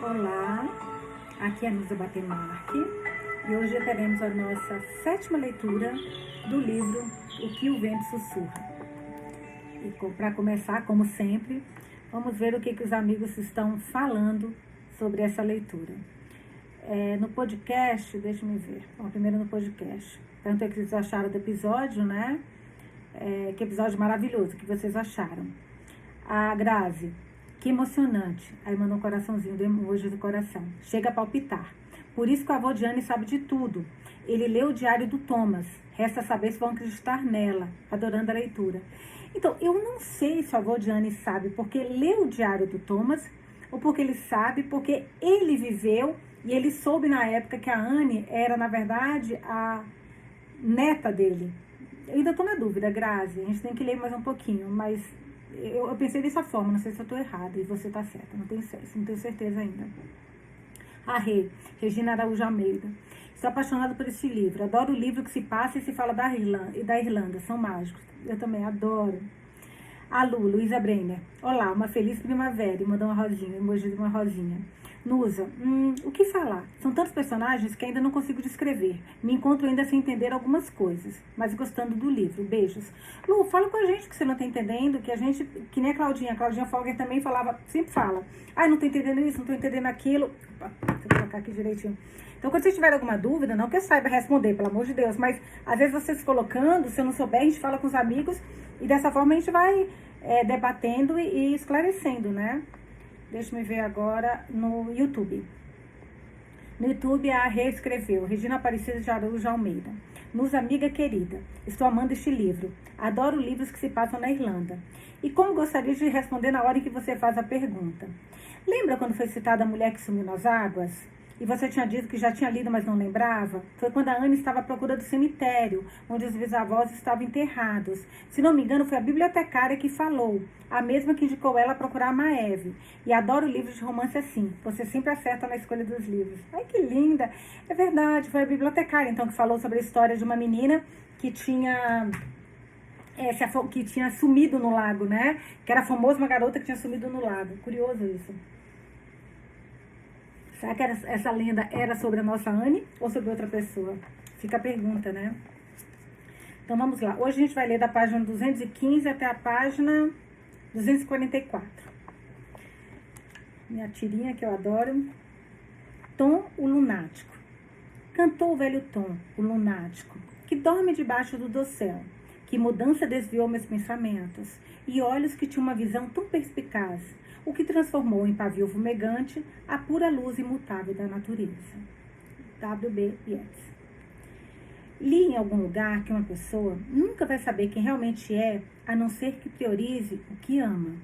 Olá, aqui é a Nusa Batemarque e hoje teremos a nossa 7ª leitura do livro O que o Vento Sussurra. E para começar, como sempre, vamos ver o que os amigos estão falando sobre essa leitura. No podcast, deixa eu ver, primeiro no podcast, tanto é que vocês acharam do episódio, né? Que episódio maravilhoso, que vocês acharam. A Grazi, que emocionante. Aí mandou um coraçãozinho, do emoji do coração. Chega a palpitar. Por isso que o avô de Anne sabe de tudo. Ele leu o diário do Thomas. Resta saber se vão acreditar nela. Adorando a leitura. Então, eu não sei se o avô de Anne sabe porque leu o diário do Thomas ou porque ele sabe porque ele viveu e ele soube na época que a Anne era, na verdade, a neta dele. Eu ainda estou na dúvida, Grazi. A gente tem que ler mais um pouquinho, mas eu pensei dessa forma, não sei se eu estou errada e você está certa, não tenho certeza ainda. A Regina Araújo Almeida. Estou apaixonada por esse livro. Adoro o livro que se passa e se fala da Irlanda. São mágicos. Eu também adoro. A Luísa Brenner. Olá, uma feliz primavera. E mandou uma rosinha, emoji de uma rosinha. Nusa, o que falar? São tantos personagens que ainda não consigo descrever. Me encontro ainda sem entender algumas coisas, mas gostando do livro. Beijos. Lu, fala com a gente que você não está entendendo, que a gente, que nem a Claudinha Folger também falava, sempre fala. Não estou entendendo isso, não estou entendendo aquilo. Opa, deixa eu colocar aqui direitinho. Então, quando vocês tiverem alguma dúvida, não que eu saiba responder, pelo amor de Deus, mas às vezes vocês colocando, se eu não souber, a gente fala com os amigos e dessa forma a gente vai debatendo e esclarecendo, né? Deixa eu ver agora no YouTube. No YouTube, a Rê escreveu, Regina Aparecida de Araújo Almeida. Nusa, amiga querida, estou amando este livro. Adoro livros que se passam na Irlanda. E como gostaria de responder na hora em que você faz a pergunta. Lembra quando foi citada a mulher que sumiu nas águas? E você tinha dito que já tinha lido, mas não lembrava? Foi quando a Anne estava à procura do cemitério, onde os bisavós estavam enterrados. Se não me engano, foi a bibliotecária que falou, a mesma que indicou ela a procurar a Maeve. E adoro livros de romance assim, você sempre acerta na escolha dos livros. Ai, que linda! É verdade, foi a bibliotecária, então, que falou sobre a história de uma menina que tinha sumido no lago, né? Que era famosa, uma garota que tinha sumido no lago. Curioso isso. Será que essa lenda era sobre a nossa Anne ou sobre outra pessoa? Fica a pergunta, né? Então vamos lá. Hoje a gente vai ler da página 215 até a página 244. Minha tirinha que eu adoro. Tom, o lunático. Cantou o velho Tom, o lunático, que dorme debaixo do dossel. Que mudança desviou meus pensamentos. E olhos que tinham uma visão tão perspicaz. O que transformou em pavio fumegante a pura luz imutável da natureza. W.B. Yeats. Li em algum lugar que uma pessoa nunca vai saber quem realmente é, a não ser que priorize o que ama.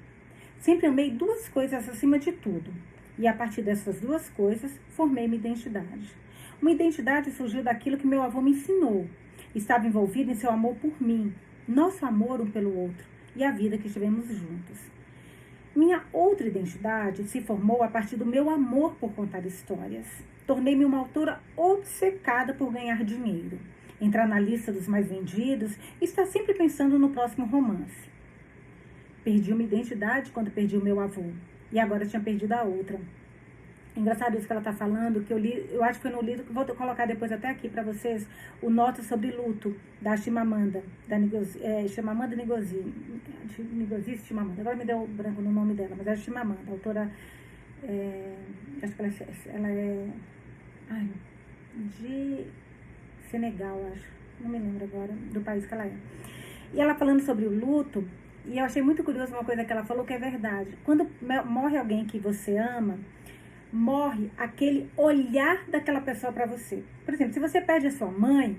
Sempre amei duas coisas acima de tudo, e a partir dessas duas coisas, formei minha identidade. Uma identidade surgiu daquilo que meu avô me ensinou. Estava envolvido em seu amor por mim, nosso amor um pelo outro, e a vida que tivemos juntos. Minha outra identidade se formou a partir do meu amor por contar histórias. Tornei-me uma autora obcecada por ganhar dinheiro, entrar na lista dos mais vendidos e estar sempre pensando no próximo romance. Perdi uma identidade quando perdi o meu avô, e agora tinha perdido a outra. Engraçado isso que ela está falando, que eu li, eu acho que foi no livro, que vou colocar depois até aqui para vocês, o Nota sobre Luto, da Chimamanda, Chimamanda Ngozi Chimamanda, agora me deu branco no nome dela, mas é Chimamanda, a autora, acho que ela é de Senegal, acho, não me lembro agora do país que ela é. E ela falando sobre o luto, e eu achei muito curioso uma coisa que ela falou que é verdade. Quando morre alguém que você ama, morre aquele olhar daquela pessoa para você. Por exemplo, se você perde a sua mãe,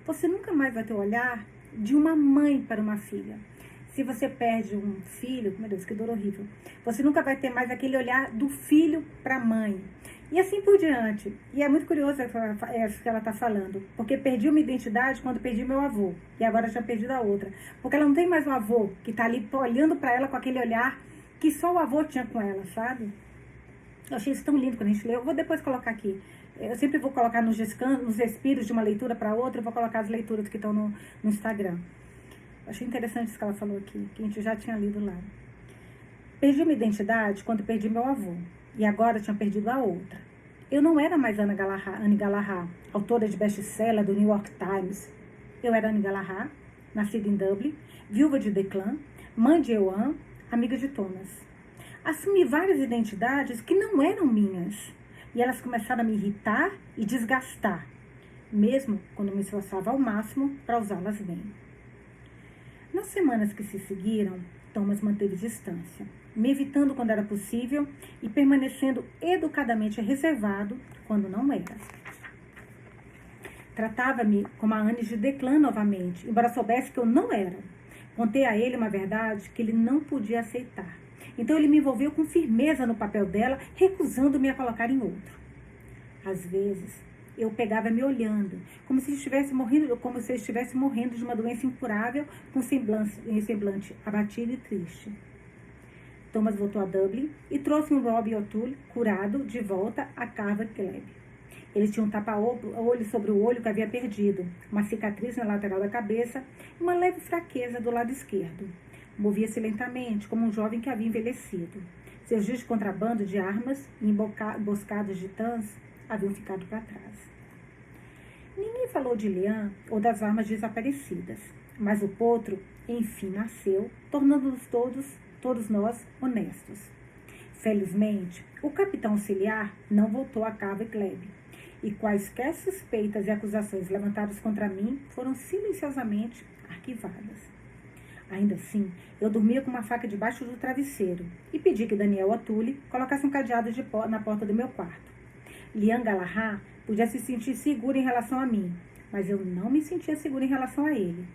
você nunca mais vai ter o olhar de uma mãe para uma filha. Se você perde um filho, meu Deus, que dor horrível, você nunca vai ter mais aquele olhar do filho para a mãe. E assim por diante. E é muito curioso isso que ela está falando. Porque perdi uma identidade quando perdi meu avô. E agora já perdi a outra. Porque ela não tem mais um avô que está ali olhando para ela com aquele olhar que só o avô tinha com ela, sabe? Eu achei isso tão lindo quando a gente leu. Eu vou depois colocar aqui. Eu sempre vou colocar nos respiros de uma leitura para outra. Eu vou colocar as leituras que estão no Instagram. Eu achei interessante isso que ela falou aqui. Que a gente já tinha lido lá. Perdi minha identidade quando perdi meu avô. E agora tinha perdido a outra. Eu não era mais Anne Gallagher, autora de best-seller do New York Times. Eu era Anne Gallagher, nascida em Dublin, viúva de Declan, mãe de Ewan, amiga de Thomas. Assumi várias identidades que não eram minhas. E elas começaram a me irritar e desgastar, mesmo quando me esforçava ao máximo para usá-las bem. Nas semanas que se seguiram, Thomas manteve distância, me evitando quando era possível e permanecendo educadamente reservado quando não era. Tratava-me como a Anne de Declan novamente, embora soubesse que eu não era. Contei a ele uma verdade que ele não podia aceitar. Então ele me envolveu com firmeza no papel dela, recusando-me a colocar em outro. Às vezes, eu pegava me olhando, como se estivesse morrendo de uma doença incurável, com semblante abatido e triste. Thomas voltou a Dublin e trouxe um Robbie O'Toole curado de volta a Carver Club. Ele tinha um tapa-olho sobre o olho que havia perdido, uma cicatriz na lateral da cabeça e uma leve fraqueza do lado esquerdo. Movia-se lentamente, como um jovem que havia envelhecido. Seus dias de contrabando de armas e emboscadas de tãs haviam ficado para trás. Ninguém falou de Liam ou das armas desaparecidas, mas o potro, enfim, nasceu, tornando-nos todos nós, honestos. Felizmente, o capitão auxiliar não voltou a Carver Club, e quaisquer suspeitas e acusações levantadas contra mim foram silenciosamente arquivadas. Ainda assim, eu dormia com uma faca debaixo do travesseiro e pedi que Daniel O'Toole colocasse um cadeado na porta do meu quarto. Liam Gallagher podia se sentir seguro em relação a mim, mas eu não me sentia segura em relação a ele.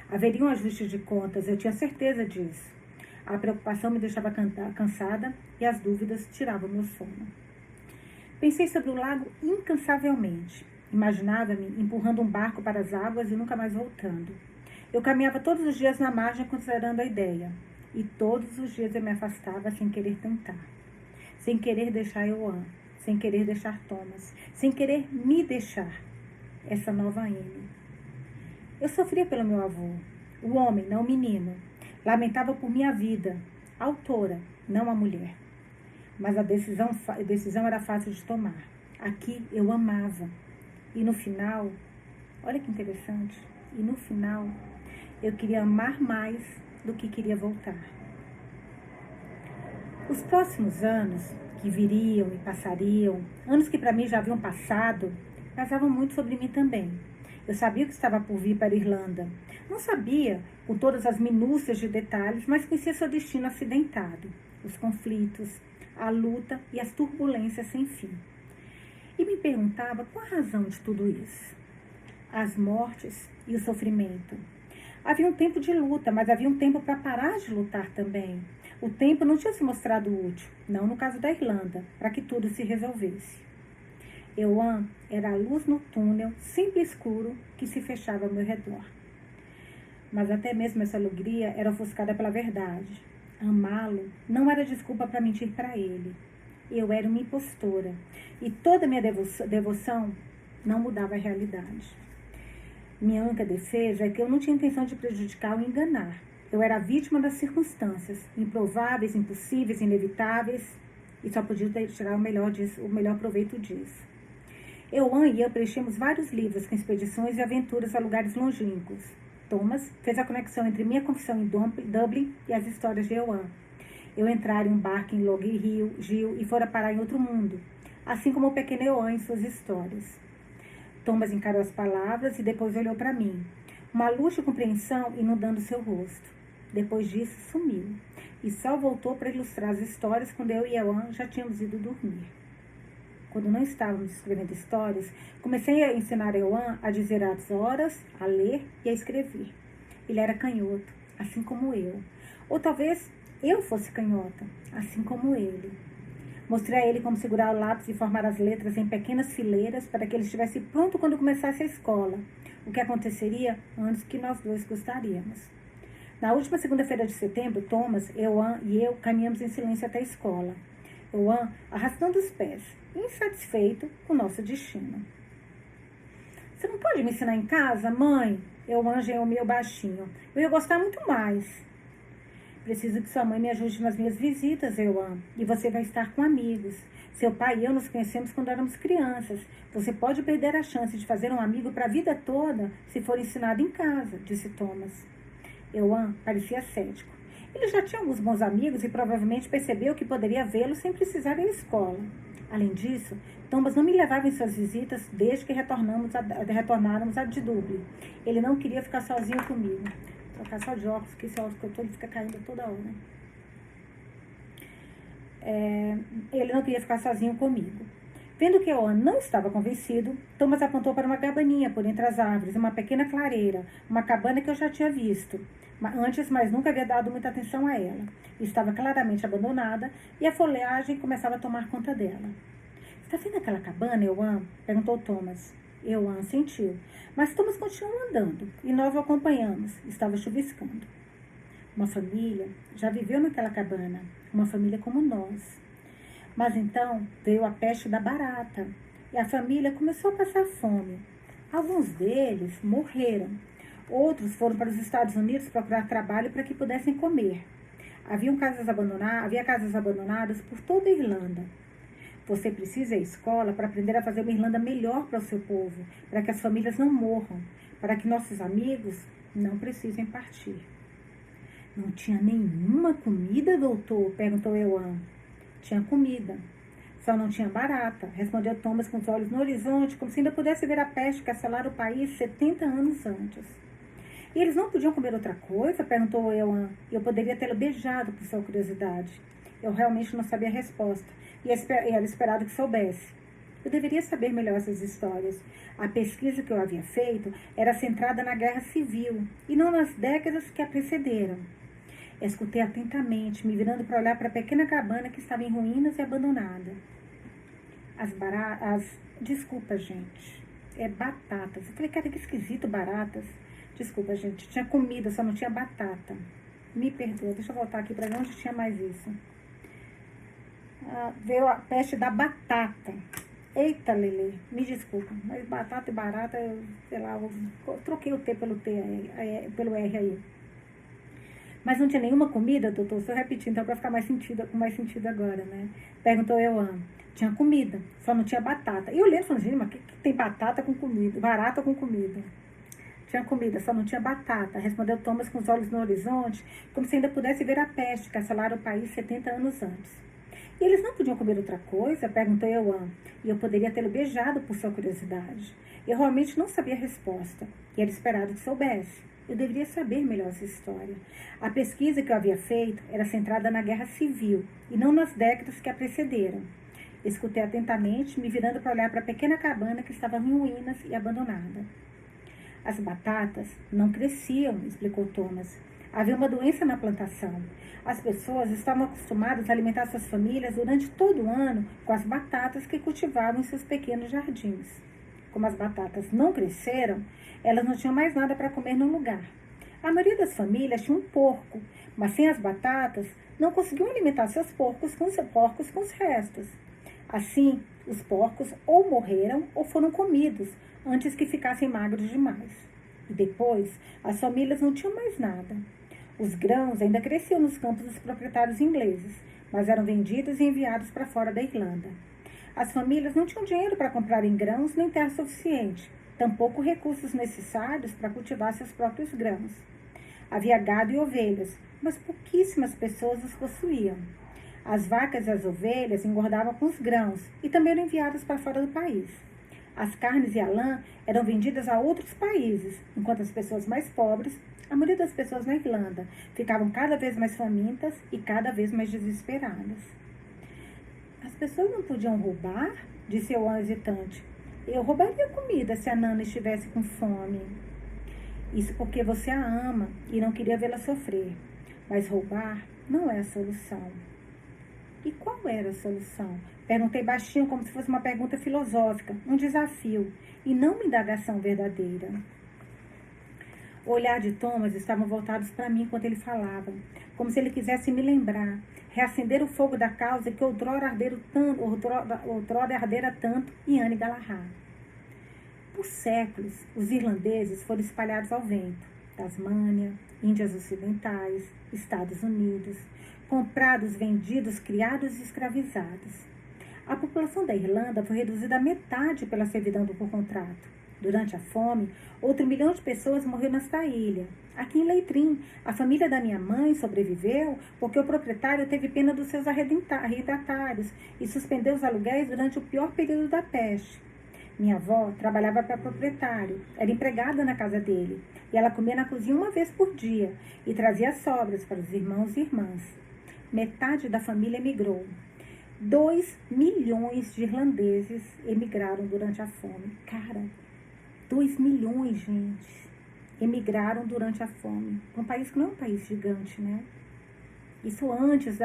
Haveria um ajuste de contas, eu tinha certeza disso. A preocupação me deixava cansada e as dúvidas tiravam meu sono. Pensei sobre o lago incansavelmente. Imaginava-me empurrando um barco para as águas e nunca mais voltando. Eu caminhava todos os dias na margem considerando a ideia. E todos os dias eu me afastava sem querer tentar. Sem querer deixar Ewan. Sem querer deixar Thomas. Sem querer me deixar. Essa nova Anne. Eu sofria pelo meu avô. O homem, não o menino. Lamentava por minha vida. A autora, não a mulher. Mas a decisão era fácil de tomar. Aqui eu amava. E no final, olha que interessante, e no final eu queria amar mais do que queria voltar. Os próximos anos que viriam e passariam, anos que para mim já haviam passado, pesavam muito sobre mim também. Eu sabia o que estava por vir para a Irlanda. Não sabia com todas as minúcias de detalhes, mas conhecia seu destino acidentado, os conflitos, a luta e as turbulências sem fim. E me perguntava qual a razão de tudo isso. As mortes e o sofrimento. Havia um tempo de luta, mas havia um tempo para parar de lutar também. O tempo não tinha se mostrado útil, não no caso da Irlanda, para que tudo se resolvesse. Ewan era a luz no túnel, sempre escuro, que se fechava ao meu redor. Mas até mesmo essa alegria era ofuscada pela verdade. Amá-lo não era desculpa para mentir para ele. Eu era uma impostora, e toda minha devoção não mudava a realidade. Minha única defesa é que eu não tinha intenção de prejudicar ou enganar. Eu era vítima das circunstâncias, improváveis, impossíveis, inevitáveis, e só podia tirar o melhor proveito disso. Ewan e eu preenchemos vários livros com expedições e aventuras a lugares longínquos. Thomas fez a conexão entre minha confissão em Dublin e as histórias de Ewan. Eu entrara em um barco em Lough Gill e fora parar em outro mundo, assim como o pequeno Ewan em suas histórias. Thomas encarou as palavras e depois olhou para mim, uma luz de compreensão inundando seu rosto. Depois disso, sumiu, e só voltou para ilustrar as histórias quando eu e Ewan já tínhamos ido dormir. Quando não estávamos escrevendo histórias, comecei a ensinar Ewan a dizer as horas, a ler e a escrever. Ele era canhoto, assim como eu. Ou talvez eu fosse canhota, assim como ele. Mostrei a ele como segurar o lápis e formar as letras em pequenas fileiras para que ele estivesse pronto quando começasse a escola, o que aconteceria antes que nós dois gostaríamos. Na última segunda-feira de setembro, Thomas, Ewan e eu caminhamos em silêncio até a escola. Ewan arrastando os pés, insatisfeito com o nosso destino. Você não pode me ensinar em casa, mãe? Ewan gemeu baixinho. Eu ia gostar muito mais. Preciso que sua mãe me ajude nas minhas visitas, Euan, e você vai estar com amigos. Seu pai e eu nos conhecemos quando éramos crianças. Você pode perder a chance de fazer um amigo para a vida toda se for ensinado em casa, disse Thomas. Euan parecia cético. Ele já tinha alguns bons amigos e provavelmente percebeu que poderia vê-los sem precisar ir à escola. Além disso, Thomas não me levava em suas visitas desde que retornáramos a de Dublin. Ele não queria ficar sozinho comigo. Vou trocar só de óculos, porque esse óculos que eu tô, ele fica caindo toda hora. Ele não queria ficar sozinho comigo. Vendo que Euan não estava convencido, Thomas apontou para uma cabaninha por entre as árvores, uma pequena clareira, uma cabana que eu já tinha visto antes, mas nunca havia dado muita atenção a ela. Estava claramente abandonada e a folhagem começava a tomar conta dela. Está vendo aquela cabana, Euan? Perguntou Thomas. Euan sentiu, mas Thomas continuou andando e nós o acompanhamos. Estava chuviscando. Uma família já viveu naquela cabana, uma família como nós. Mas então veio a peste da barata e a família começou a passar fome. Alguns deles morreram. Outros foram para os Estados Unidos procurar trabalho para que pudessem comer. Havia casas abandonadas por toda a Irlanda. Você precisa ir à escola para aprender a fazer uma Irlanda melhor para o seu povo, para que as famílias não morram, para que nossos amigos não precisem partir. Não tinha nenhuma comida, doutor? Perguntou Euan. Tinha comida. Só não tinha barata, respondeu Thomas com os olhos no horizonte, como se ainda pudesse ver a peste que assolara o país 70 anos antes. E eles não podiam comer outra coisa? Perguntou Euan. Eu poderia tê-lo beijado por sua curiosidade. Eu realmente não sabia a resposta, e era esperado que soubesse. Eu deveria saber melhor essas histórias. A pesquisa que eu havia feito era centrada na Guerra Civil, e não nas décadas que a precederam. Escutei atentamente, me virando para olhar para a pequena cabana que estava em ruínas e abandonada. Desculpa, gente. Batatas. Eu falei, cara, que esquisito, baratas. Desculpa, gente. Tinha comida, só não tinha batata. Me perdoa. Deixa eu voltar aqui para ver onde tinha mais isso. Veio a peste da batata. Eita, Lelê. Me desculpa. Mas batata e barata, sei lá, eu troquei o T pelo R aí. Mas não tinha nenhuma comida, doutor? Se eu repetir, então, para ficar com mais sentido agora, né? Perguntou Euan. Tinha comida, só não tinha batata. E eu lembro, falando, gente, mas que tem batata com comida? Barata com comida. Tinha comida, só não tinha batata. Respondeu Thomas com os olhos no horizonte, como se ainda pudesse ver a peste que assolara o país 70 anos antes. E eles não podiam comer outra coisa? Perguntou Euan. E eu poderia tê-lo beijado por sua curiosidade. Eu realmente não sabia a resposta. E era esperado que soubesse. Eu deveria saber melhor essa história. A pesquisa que eu havia feito era centrada na Guerra Civil e não nas décadas que a precederam. Escutei atentamente, me virando para olhar para a pequena cabana que estava em ruínas e abandonada. As batatas não cresciam, explicou Thomas. Havia uma doença na plantação. As pessoas estavam acostumadas a alimentar suas famílias durante todo o ano com as batatas que cultivavam em seus pequenos jardins. Como as batatas não cresceram, elas não tinham mais nada para comer no lugar. A maioria das famílias tinha um porco, mas sem as batatas, não conseguiam alimentar seus porcos com os restos. Assim, os porcos ou morreram ou foram comidos, antes que ficassem magros demais. E depois, as famílias não tinham mais nada. Os grãos ainda cresciam nos campos dos proprietários ingleses, mas eram vendidos e enviados para fora da Irlanda. As famílias não tinham dinheiro para comprarem grãos nem terra suficiente, tampouco recursos necessários para cultivar seus próprios grãos. Havia gado e ovelhas, mas pouquíssimas pessoas os possuíam. As vacas e as ovelhas engordavam com os grãos e também eram enviadas para fora do país. As carnes e a lã eram vendidas a outros países, enquanto as pessoas mais pobres, a maioria das pessoas na Irlanda, ficavam cada vez mais famintas e cada vez mais desesperadas. As pessoas não podiam roubar? Disse Euan hesitante. Eu roubaria comida se a Nana estivesse com fome. Isso porque você a ama e não queria vê-la sofrer. Mas roubar não é a solução. E qual era a solução? Perguntei baixinho, como se fosse uma pergunta filosófica, um desafio, e não uma indagação verdadeira. O olhar de Thomas estava voltados para mim enquanto ele falava, como se ele quisesse me lembrar, reacender o fogo da causa que outrora ardera tanto em Anne Galahad. Por séculos, os irlandeses foram espalhados ao vento. Tasmânia, Índias Ocidentais, Estados Unidos, comprados, vendidos, criados e escravizados. A população da Irlanda foi reduzida à metade pela servidão por contrato. Durante a fome, outro 1 milhão de pessoas morreu nesta ilha. Aqui em Leitrim, a família da minha mãe sobreviveu porque o proprietário teve pena dos seus arrendatários e suspendeu os aluguéis durante o pior período da peste. Minha avó trabalhava para o proprietário, era empregada na casa dele, e ela comia na cozinha uma vez por dia e trazia sobras para os irmãos e irmãs. Metade da família emigrou. 2 milhões de irlandeses emigraram durante a fome. Cara, 2 milhões, gente, emigraram durante a fome. Um país que não é um país gigante, né? Isso antes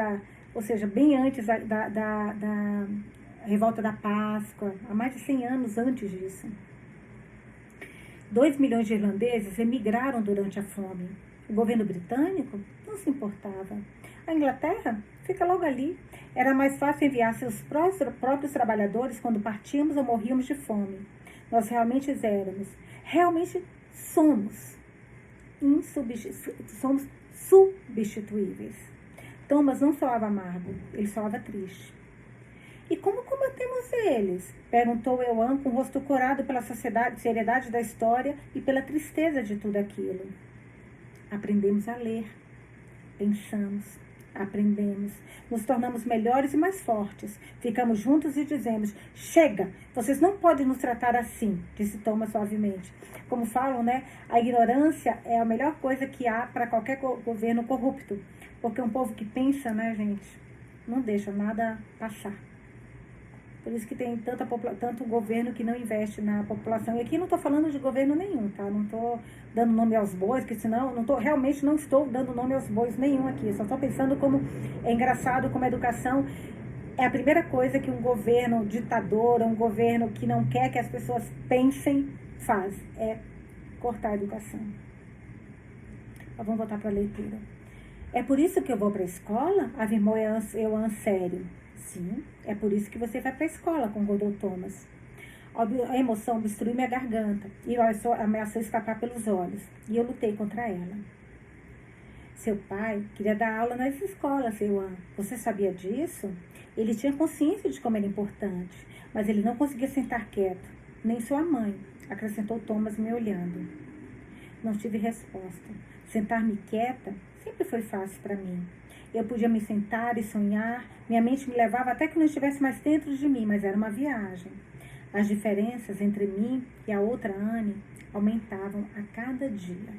ou seja, bem antes da revolta da Páscoa, há mais de 100 anos antes disso. 2 milhões de irlandeses emigraram durante a fome. O governo britânico não se importava. A Inglaterra fica logo ali. Era mais fácil enviar seus próprios trabalhadores quando partíamos ou morríamos de fome. Nós realmente somos substituíveis. Thomas não soava amargo, ele soava triste. E como combatemos eles? Perguntou Euan com o rosto corado pela seriedade da história e pela tristeza de tudo aquilo. Aprendemos a ler, pensamos, aprendemos, nos tornamos melhores e mais fortes. Ficamos juntos e dizemos: chega, vocês não podem nos tratar assim, disse Thomas suavemente. Como falam, né? A ignorância é a melhor coisa que há para qualquer governo corrupto. Porque um povo que pensa, né, gente, não deixa nada passar. Por isso que tem tanto governo que não investe na população. E aqui não estou falando de governo nenhum, tá? Não estou dando nome aos bois, porque senão realmente não estou dando nome aos bois nenhum aqui. Eu só estou pensando como é engraçado como a educação é a primeira coisa que um governo ditador, um governo que não quer que as pessoas pensem, faz. É cortar a educação. Mas vamos voltar para a leitura. É por isso que eu vou para a escola? Afirmou Euan sério. Sim, é por isso que você vai para a escola, concordou Thomas. A emoção obstruiu minha garganta e ameaçou escapar pelos olhos. E eu lutei contra ela. Seu pai queria dar aula nas escolas, Euan. Você sabia disso? Ele tinha consciência de como era importante, mas ele não conseguia sentar quieto. Nem sua mãe, acrescentou Thomas me olhando. Não tive resposta. Sentar-me quieta sempre foi fácil para mim. Eu podia me sentar e sonhar, minha mente me levava até que não estivesse mais dentro de mim, mas era uma viagem. As diferenças entre mim e a outra Anne aumentavam a cada dia.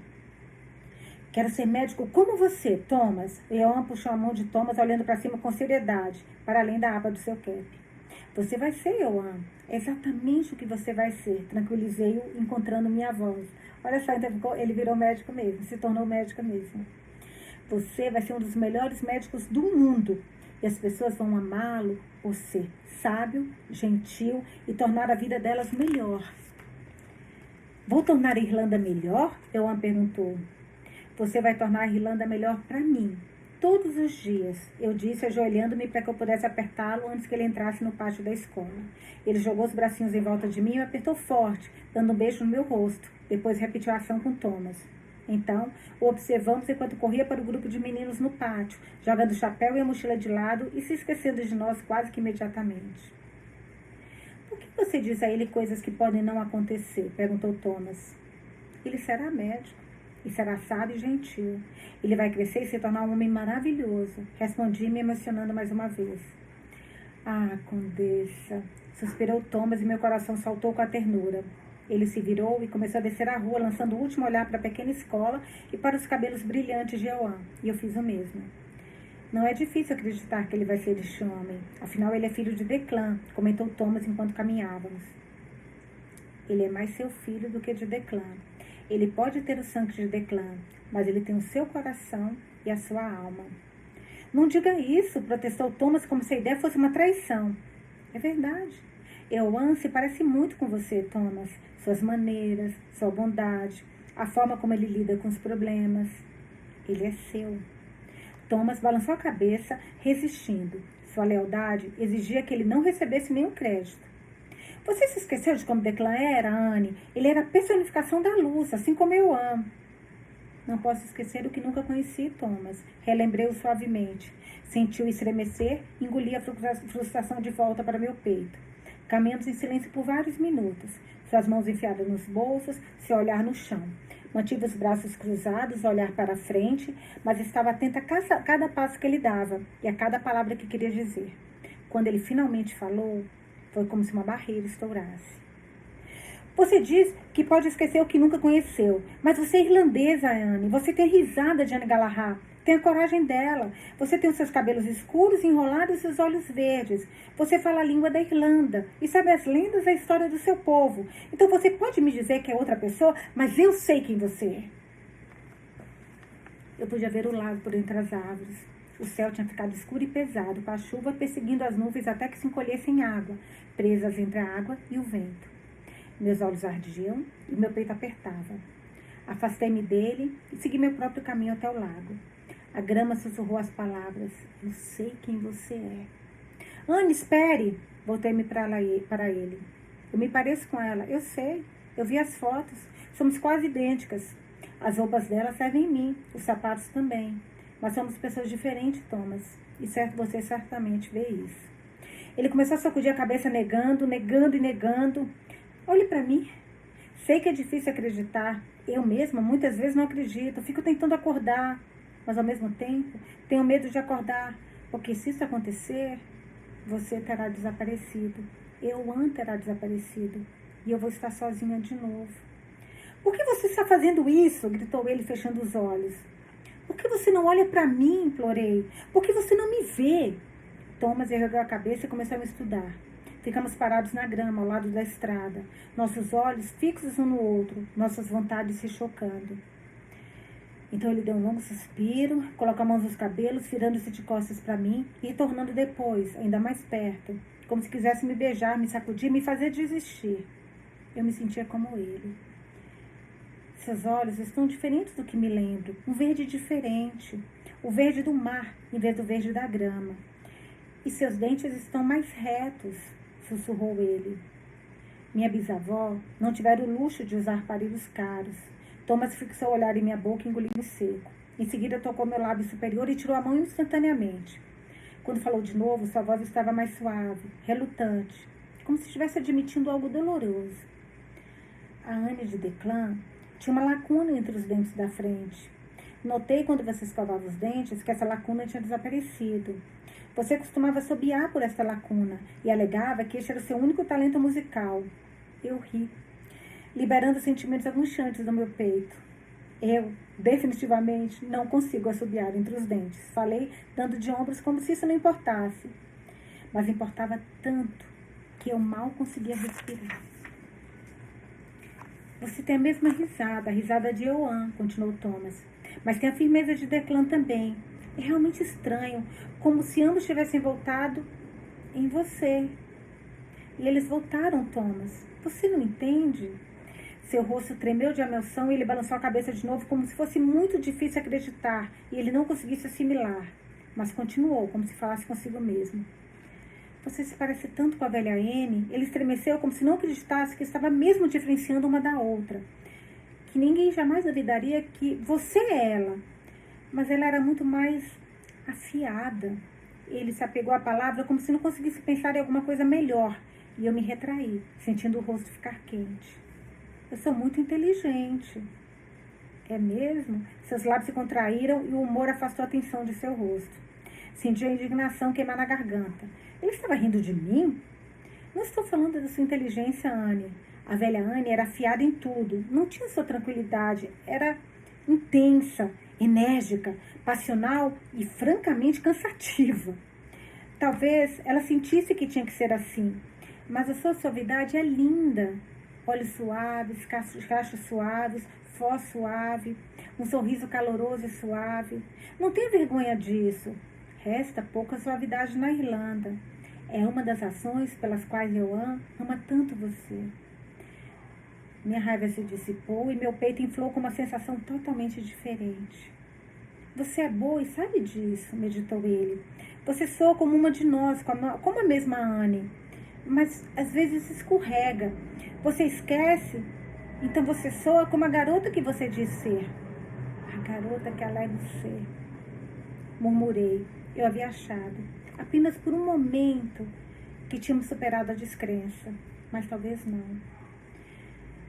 Quero ser médico como você, Thomas. Euan puxou a mão de Thomas, olhando para cima com seriedade, para além da aba do seu cap. Você vai ser, Euan. É exatamente o que você vai ser, tranquilizei-o, encontrando minha voz. Olha só, então ele virou médico mesmo, se tornou médico mesmo. Você vai ser um dos melhores médicos do mundo. E as pessoas vão amá-lo por ser sábio, gentil e tornar a vida delas melhor. Vou tornar a Irlanda melhor? Euan perguntou. Você vai tornar a Irlanda melhor para mim. Todos os dias, eu disse, ajoelhando-me para que eu pudesse apertá-lo antes que ele entrasse no pátio da escola. Ele jogou os bracinhos em volta de mim e me apertou forte, dando um beijo no meu rosto. Depois repetiu a ação com Thomas. Então, o observamos enquanto corria para o grupo de meninos no pátio, jogando o chapéu e a mochila de lado e se esquecendo de nós quase que imediatamente. Por que você diz a ele coisas que podem não acontecer? Perguntou Thomas. Ele será médico e será sábio e gentil. Ele vai crescer e se tornar um homem maravilhoso. Respondi, me emocionando mais uma vez. Ah, Condessa, suspirou Thomas e meu coração saltou com a ternura. Ele se virou e começou a descer a rua, lançando o último olhar para a pequena escola e para os cabelos brilhantes de Euan. E eu fiz o mesmo. Não é difícil acreditar que ele vai ser este homem. Afinal, ele é filho de Declan, comentou Thomas enquanto caminhávamos. Ele é mais seu filho do que de Declan. Ele pode ter o sangue de Declan, mas ele tem o seu coração e a sua alma. Não diga isso, protestou Thomas como se a ideia fosse uma traição. É verdade. Euan se parece muito com você, Thomas. Suas maneiras, sua bondade, a forma como ele lida com os problemas. Ele é seu. Thomas balançou a cabeça, resistindo. Sua lealdade exigia que ele não recebesse nenhum crédito. Você se esqueceu de como Declan era, Anne? Ele era a personificação da luz, assim como Euan. Não posso esquecer o que nunca conheci, Thomas. Relembrei-o suavemente. Senti-o estremecer, engoli a frustração de volta para meu peito. Caminhamos em silêncio por vários minutos. Suas mãos enfiadas nos bolsos, seu olhar no chão. Mantive os braços cruzados, olhar para frente, mas estava atenta a cada passo que ele dava e a cada palavra que queria dizer. Quando ele finalmente falou, foi como se uma barreira estourasse. Você diz que pode esquecer o que nunca conheceu, mas você é irlandesa, Anne. Você tem a risada de Anne Galahad, tem a coragem dela. Você tem os seus cabelos escuros, enrolados e seus olhos verdes. Você fala a língua da Irlanda e sabe as lendas da história do seu povo. Então você pode me dizer que é outra pessoa, mas eu sei quem você é. Eu podia ver o lago por entre as árvores. O céu tinha ficado escuro e pesado, com a chuva perseguindo as nuvens até que se encolhessem em água, presas entre a água e o vento. Meus olhos ardiam e meu peito apertava. Afastei-me dele e segui meu próprio caminho até o lago. A grama sussurrou as palavras. Eu sei quem você é. Anne, espere! Voltei-me para ele. Eu me pareço com ela. Eu sei. Eu vi as fotos. Somos quase idênticas. As roupas dela servem em mim. Os sapatos também. Mas somos pessoas diferentes, Thomas. E certo, você certamente vê isso. Ele começou a sacudir a cabeça negando. Olhe para mim. Sei que é difícil acreditar. Eu mesma, muitas vezes, não acredito. Fico tentando acordar. Mas, ao mesmo tempo, tenho medo de acordar. Porque se isso acontecer, você terá desaparecido. Anne terá desaparecido. E eu vou estar sozinha de novo. Por que você está fazendo isso? Gritou ele, fechando os olhos. Por que você não olha para mim? Implorei. Por que você não me vê? Thomas ergueu a cabeça e começou a me estudar. Ficamos parados na grama, ao lado da estrada, nossos olhos fixos um no outro, nossas vontades se chocando. Então ele deu um longo suspiro, colocou a mão nos cabelos, virando-se de costas para mim e tornando depois, ainda mais perto, como se quisesse me beijar, me sacudir, me fazer desistir. Eu me sentia como ele. Seus olhos estão diferentes do que me lembro, um verde diferente, o verde do mar em vez do verde da grama. E seus dentes estão mais retos, sussurrou ele. Minha bisavó não tivera o luxo de usar aparelhos caros. Thomas fixou o olhar em minha boca e engoliu em seco. Em seguida tocou meu lábio superior e tirou a mão instantaneamente. Quando falou de novo, sua voz estava mais suave, relutante, como se estivesse admitindo algo doloroso. A Anne de Declan tinha uma lacuna entre os dentes da frente. Notei quando você escovava os dentes que essa lacuna tinha desaparecido. Você costumava assobiar por essa lacuna e alegava que este era o seu único talento musical. Eu ri, liberando sentimentos angustiantes do meu peito. Eu, definitivamente, não consigo assobiar entre os dentes. Falei, dando de ombros como se isso não importasse. Mas importava tanto que eu mal conseguia respirar. Você tem a mesma risada, a risada de Joan, continuou Thomas. Mas tem a firmeza de Declan também. É realmente estranho, como se ambos tivessem voltado em você. E eles voltaram, Thomas. Você não entende? Seu rosto tremeu de emoção e ele balançou a cabeça de novo, como se fosse muito difícil acreditar e ele não conseguisse assimilar. Mas continuou, como se falasse consigo mesmo. Você se parece tanto com a velha Anne. Ele estremeceu como se não acreditasse que estava mesmo diferenciando uma da outra. Que ninguém jamais duvidaria que você é ela. Mas ela era muito mais afiada. Ele se apegou à palavra como se não conseguisse pensar em alguma coisa melhor. E eu me retraí, sentindo o rosto ficar quente. Eu sou muito inteligente. É mesmo? Seus lábios se contraíram e o humor afastou a atenção de seu rosto. Senti a indignação queimar na garganta. Ele estava rindo de mim? Não estou falando da sua inteligência, Anne. A velha Anne era afiada em tudo. Não tinha sua tranquilidade. Era intensa, enérgica, passional e francamente cansativa. Talvez ela sentisse que tinha que ser assim. Mas a sua suavidade é linda. Olhos suaves, cachos suaves, voz suave, um sorriso caloroso e suave. Não tenha vergonha disso. Resta pouca suavidade na Irlanda. É uma das razões pelas quais eu ama tanto você. Minha raiva se dissipou e meu peito inflou com uma sensação totalmente diferente. Você é boa e sabe disso, meditou ele. Você soa como uma de nós, como a mesma Anne. Mas às vezes escorrega. Você esquece, então você soa como a garota que você diz ser. A garota que alegre ser, murmurei. Eu havia achado, apenas por um momento, que tínhamos superado a descrença, mas talvez não.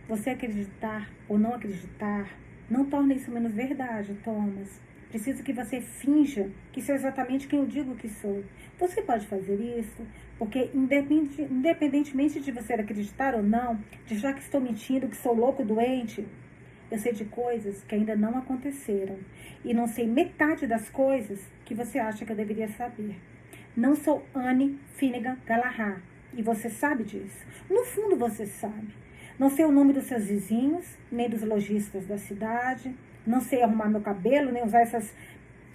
Você acreditar ou não acreditar não torna isso menos verdade, Thomas. Preciso que você finja que sou exatamente quem eu digo que sou. Você pode fazer isso, porque independentemente de você acreditar ou não, de já que estou mentindo, que sou louco, doente, eu sei de coisas que ainda não aconteceram. E não sei metade das coisas que você acha que eu deveria saber. Não sou Anne Finnegan Galahad. E você sabe disso. No fundo você sabe. Não sei o nome dos seus vizinhos, nem dos lojistas da cidade. Não sei arrumar meu cabelo, nem usar essas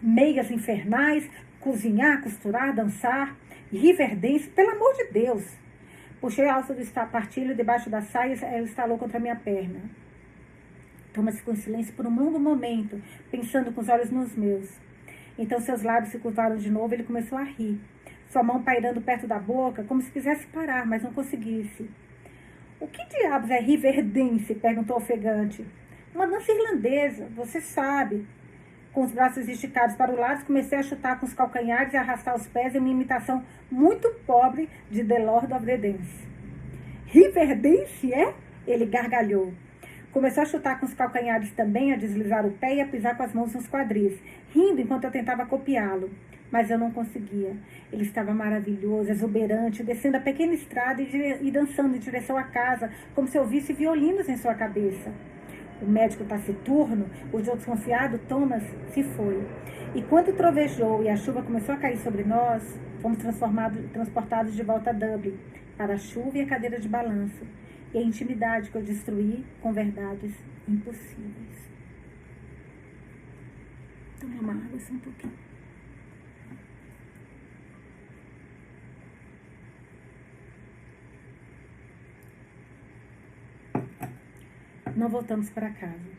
meias infernais, cozinhar, costurar, dançar. Riverdance, pelo amor de Deus. Puxei a alça do espartilho debaixo da saia e ela estalou contra a minha perna. Thomas ficou em silêncio por um longo momento, pensando com os olhos nos meus. Então seus lábios se curvaram de novo e ele começou a rir. Sua mão pairando perto da boca, como se quisesse parar, mas não conseguisse. O que diabos é Riverdance? Perguntou ofegante. Uma dança irlandesa, você sabe. Com os braços esticados para o lado, comecei a chutar com os calcanhares e arrastar os pés em uma imitação muito pobre de The Lord of the Dance. Riverdance, é? Ele gargalhou. Começou a chutar com os calcanhares também, a deslizar o pé e a pisar com as mãos nos quadris, rindo enquanto eu tentava copiá-lo. Mas eu não conseguia. Ele estava maravilhoso, exuberante, descendo a pequena estrada e dançando em direção à casa, como se eu visse violinos em sua cabeça. O médico taciturno, o desconfiado Thomas, se foi. E quando trovejou e a chuva começou a cair sobre nós, fomos transportados de volta a Dublin, para a chuva e a cadeira de balanço, e a intimidade que eu destruí com verdades impossíveis. Toma uma água só um pouquinho. Não voltamos para casa.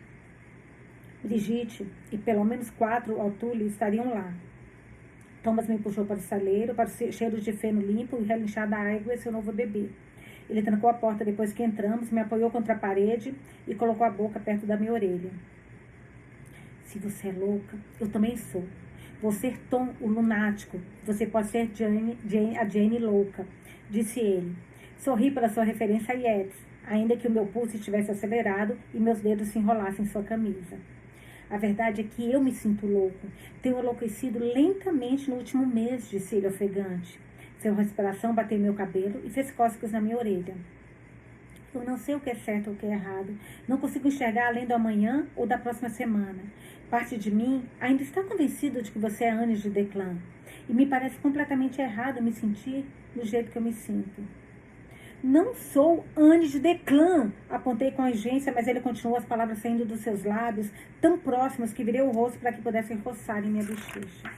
Brigitte e pelo menos 4 O'Toole estariam lá. Thomas me puxou para o saleiro, para o cheiro de feno limpo e relinchar da água e seu novo bebê. Ele trancou a porta depois que entramos, me apoiou contra a parede e colocou a boca perto da minha orelha. Se você é louca, eu também sou. Vou ser Tom, o lunático. Você pode ser a Jane louca, disse ele. Sorri pela sua referência a Yeats, ainda que o meu pulso estivesse acelerado e meus dedos se enrolassem em sua camisa. A verdade é que eu me sinto louco. Tenho enlouquecido lentamente no último mês, disse ele ofegante. Sua respiração bateu em meu cabelo e fez cócegas na minha orelha. Eu não sei o que é certo ou o que é errado. Não consigo enxergar além do amanhã ou da próxima semana. Parte de mim ainda está convencida de que você é Anne de Declan. E me parece completamente errado me sentir do jeito que eu me sinto. Não sou Anne de Declan, apontei com urgência, mas ele continuou, as palavras saindo dos seus lábios, tão próximas que virei o rosto para que pudessem roçar em minha bochecha.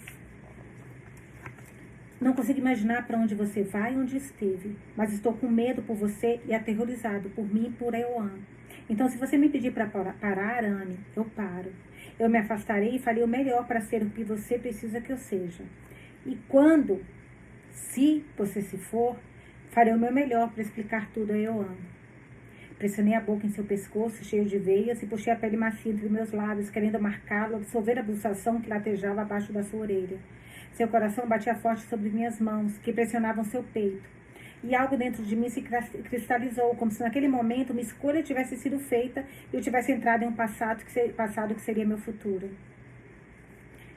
Não consigo imaginar para onde você vai e onde esteve, mas estou com medo por você e aterrorizado por mim e por Eoan. Então, se você me pedir para parar, Anne, eu paro. Eu me afastarei e farei o melhor para ser o que você precisa que eu seja. E quando, se você se for, farei o meu melhor para explicar tudo a Eoan. Pressionei a boca em seu pescoço, cheio de veias, e puxei a pele macia entre meus lábios, querendo marcá-lo, absorver a pulsação que latejava abaixo da sua orelha. Seu coração batia forte sobre minhas mãos, que pressionavam seu peito. E algo dentro de mim se cristalizou, como se naquele momento uma escolha tivesse sido feita e eu tivesse entrado em um passado que seria meu futuro.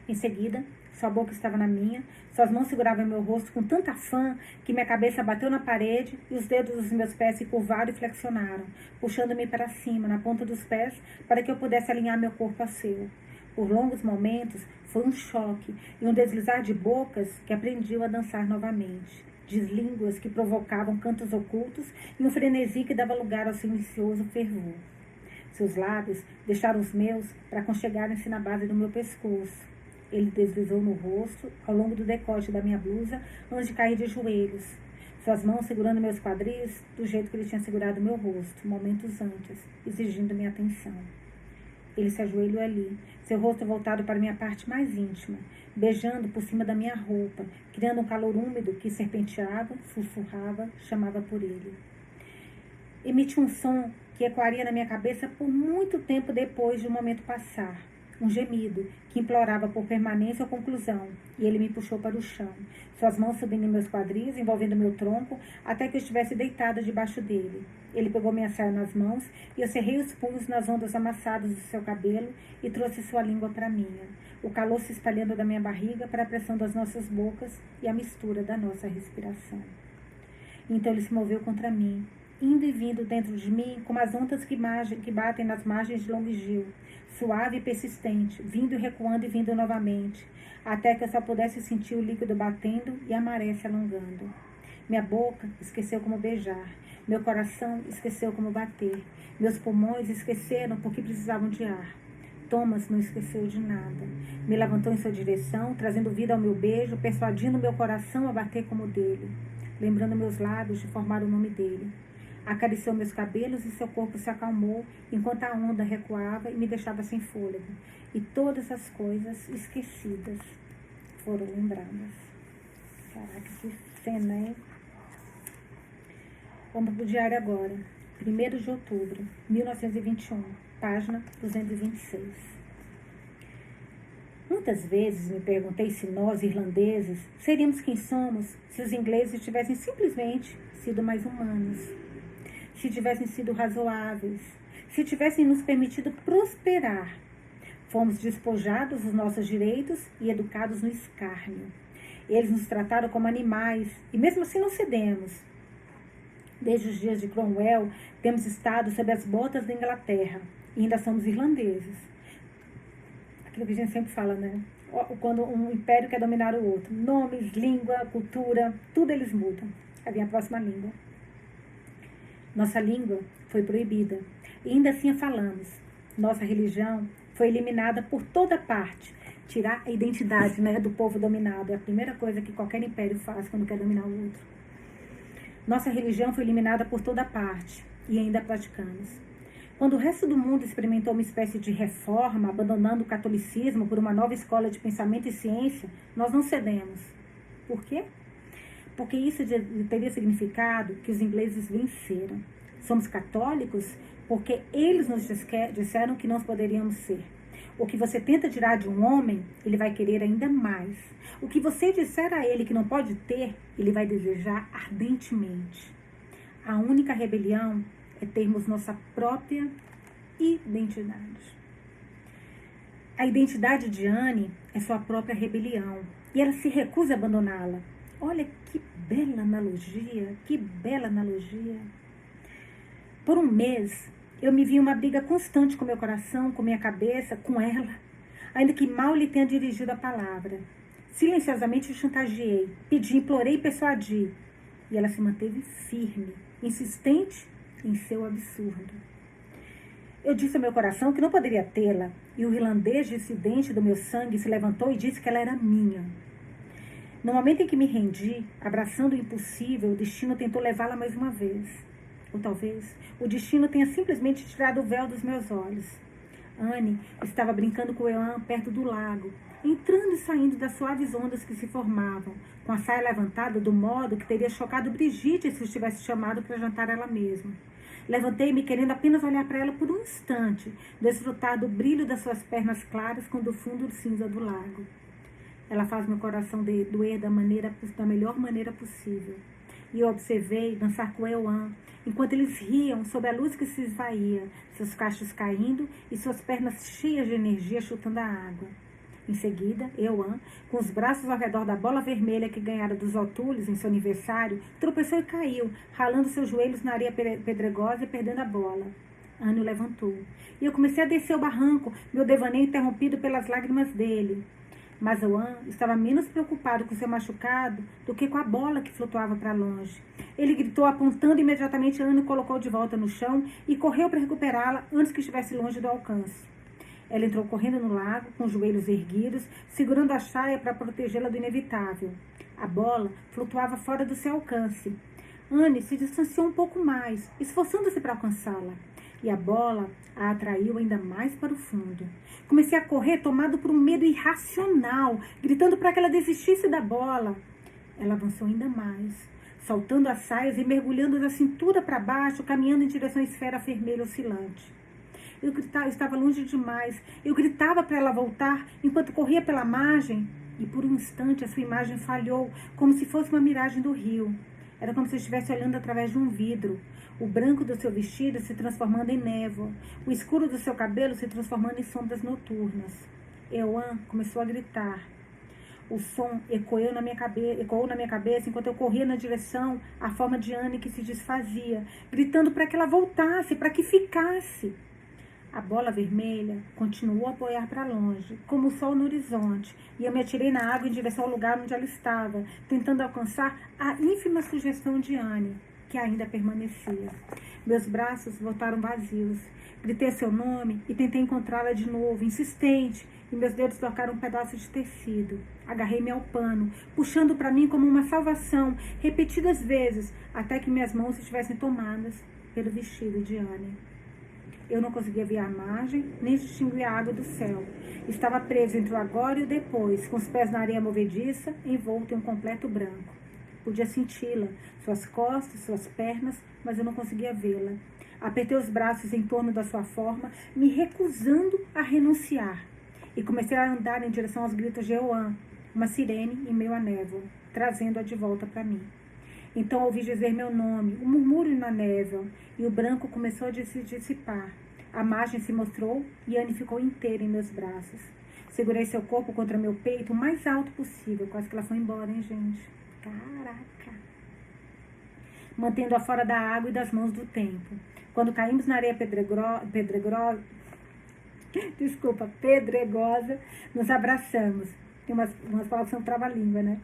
Em seguida, sua boca estava na minha, suas mãos seguravam meu rosto com tanta fã que minha cabeça bateu na parede e os dedos dos meus pés se curvaram e flexionaram, puxando-me para cima, na ponta dos pés, para que eu pudesse alinhar meu corpo a seu. Por longos momentos, foi um choque e um deslizar de bocas que aprendiam a dançar novamente, de línguas que provocavam cantos ocultos e um frenesi que dava lugar ao silencioso fervor. Seus lábios deixaram os meus para aconchegarem-se na base do meu pescoço. Ele deslizou no rosto, ao longo do decote da minha blusa, antes de cair de joelhos. Suas mãos segurando meus quadris, do jeito que ele tinha segurado meu rosto, momentos antes, exigindo minha atenção. Ele se ajoelhou ali, seu rosto voltado para minha parte mais íntima, beijando por cima da minha roupa, criando um calor úmido que serpenteava, sussurrava, chamava por ele. Emitiu um som que ecoaria na minha cabeça por muito tempo depois de o momento passar. um gemido, que implorava por permanência ou conclusão, e ele me puxou para o chão, suas mãos subindo em meus quadris, envolvendo meu tronco, até que eu estivesse deitada debaixo dele. Ele pegou minha saia nas mãos, e eu cerrei os punhos nas ondas amassadas do seu cabelo, e trouxe sua língua para a minha, o calor se espalhando da minha barriga para a pressão das nossas bocas e a mistura da nossa respiração. Então ele se moveu contra mim, indo e vindo dentro de mim como as ondas que batem nas margens de Long Gil, suave e persistente, vindo e recuando e vindo novamente, até que eu só pudesse sentir o líquido batendo e a maré se alongando. Minha boca esqueceu como beijar, meu coração esqueceu como bater, meus pulmões esqueceram porque precisavam de ar. Thomas não esqueceu de nada. Me levantou em sua direção, trazendo vida ao meu beijo, persuadindo meu coração a bater como o dele, lembrando meus lábios de formar o nome dele. Acariciou meus cabelos e seu corpo se acalmou, enquanto a onda recuava e me deixava sem fôlego. E todas as coisas esquecidas foram lembradas. Caraca, que cena, hein? Vamos para o diário agora. 1º de outubro, 1921, página 226. Muitas vezes me perguntei se nós, irlandeses, seríamos quem somos se os ingleses tivessem simplesmente sido mais humanos, se tivessem sido razoáveis, se tivessem nos permitido prosperar. Fomos despojados dos nossos direitos e educados no escárnio. Eles nos trataram como animais e mesmo assim não cedemos. Desde os dias de Cromwell, temos estado sob as botas da Inglaterra e ainda somos irlandeses. Aquilo que a gente sempre fala, né? Quando um império quer dominar o outro. Nomes, língua, cultura, tudo eles mudam. Aí vem a próxima língua. Nossa língua foi proibida e ainda assim a falamos. Nossa religião foi eliminada por toda parte. Tirar a identidade, né, do povo dominado é a primeira coisa que qualquer império faz quando quer dominar o outro. Nossa religião foi eliminada por toda parte e ainda praticamos. Quando o resto do mundo experimentou uma espécie de reforma, abandonando o catolicismo por uma nova escola de pensamento e ciência, nós não cedemos. Por quê? Porque isso teria significado que os ingleses venceram. Somos católicos porque eles nos disseram que nós poderíamos ser. O que você tenta tirar de um homem, ele vai querer ainda mais. O que você disser a ele que não pode ter, ele vai desejar ardentemente. A única rebelião é termos nossa própria identidade. A identidade de Anne é sua própria rebelião e ela se recusa a abandoná-la. Olha que bela analogia, que bela analogia. Por um mês, eu me vi em uma briga constante com meu coração, com minha cabeça, com ela, ainda que mal lhe tenha dirigido a palavra. Silenciosamente o chantageei, pedi, implorei e persuadi. E ela se manteve firme, insistente em seu absurdo. Eu disse ao meu coração que não poderia tê-la, e o irlandês dissidente do meu sangue se levantou e disse que ela era minha. No momento em que me rendi, abraçando o impossível, o destino tentou levá-la mais uma vez. Ou talvez o destino tenha simplesmente tirado o véu dos meus olhos. Anne estava brincando com Ewan perto do lago, entrando e saindo das suaves ondas que se formavam, com a saia levantada do modo que teria chocado Brigitte se os tivesse chamado para jantar ela mesma. Levantei-me querendo apenas olhar para ela por um instante, desfrutar do brilho das suas pernas claras com o fundo cinza do lago. Ela faz meu coração doer da melhor maneira possível. E eu observei dançar com Ewan, enquanto eles riam sob a luz que se esvaía, seus cachos caindo e suas pernas cheias de energia chutando a água. Em seguida, Ewan, com os braços ao redor da bola vermelha que ganhara dos O'Tooleys em seu aniversário, tropeçou e caiu, ralando seus joelhos na areia pedregosa e perdendo a bola. Anne o levantou. E eu comecei a descer o barranco, meu devaneio interrompido pelas lágrimas dele. Mas Ewan estava menos preocupado com seu machucado do que com a bola que flutuava para longe. Ele gritou, apontando imediatamente Anne, colocou de volta no chão e correu para recuperá-la antes que estivesse longe do alcance. Ela entrou correndo no lago, com os joelhos erguidos, segurando a saia para protegê-la do inevitável. A bola flutuava fora do seu alcance. Anne se distanciou um pouco mais, esforçando-se para alcançá-la. E a bola a atraiu ainda mais para o fundo. Comecei a correr, tomado por um medo irracional, gritando para que ela desistisse da bola. Ela avançou ainda mais, soltando as saias e mergulhando da cintura para baixo, caminhando em direção à esfera vermelha oscilante. Eu gritava, eu estava longe demais. Eu gritava para ela voltar enquanto corria pela margem. E por um instante a sua imagem falhou, como se fosse uma miragem do rio. Era como se eu estivesse olhando através de um vidro. O branco do seu vestido se transformando em névoa. O escuro do seu cabelo se transformando em sombras noturnas. Euan começou a gritar. O som ecoou na minha cabeça enquanto eu corria na direção à forma de Anne que se desfazia, gritando para que ela voltasse, para que ficasse. A bola vermelha continuou a boiar para longe, como o sol no horizonte, e eu me atirei na água em direção ao lugar onde ela estava, tentando alcançar a ínfima sugestão de Anne, que ainda permanecia. Meus braços voltaram vazios. Gritei seu nome e tentei encontrá-la de novo, insistente, e meus dedos tocaram um pedaço de tecido. Agarrei-me ao pano, puxando para mim como uma salvação, repetidas vezes, até que minhas mãos estivessem tomadas pelo vestido de Anne. Eu não conseguia ver a margem, nem distinguir a água do céu. Estava preso entre o agora e o depois, com os pés na areia movediça, envolto em um completo branco. Podia senti-la, suas costas, suas pernas, mas eu não conseguia vê-la. Apertei os braços em torno da sua forma, me recusando a renunciar. E comecei a andar em direção aos gritos de Euan, uma sirene em meio à névoa, trazendo-a de volta para mim. Então ouvi dizer meu nome, um murmúrio na névoa, e o branco começou a se dissipar. A margem se mostrou e Anne ficou inteira em meus braços. Segurei seu corpo contra meu peito o mais alto possível. Quase que ela foi embora, hein, gente? Caraca! Mantendo-a fora da água e das mãos do tempo. Quando caímos na areia pedregosa, nos abraçamos. Tem umas palavras que são trava-língua, né?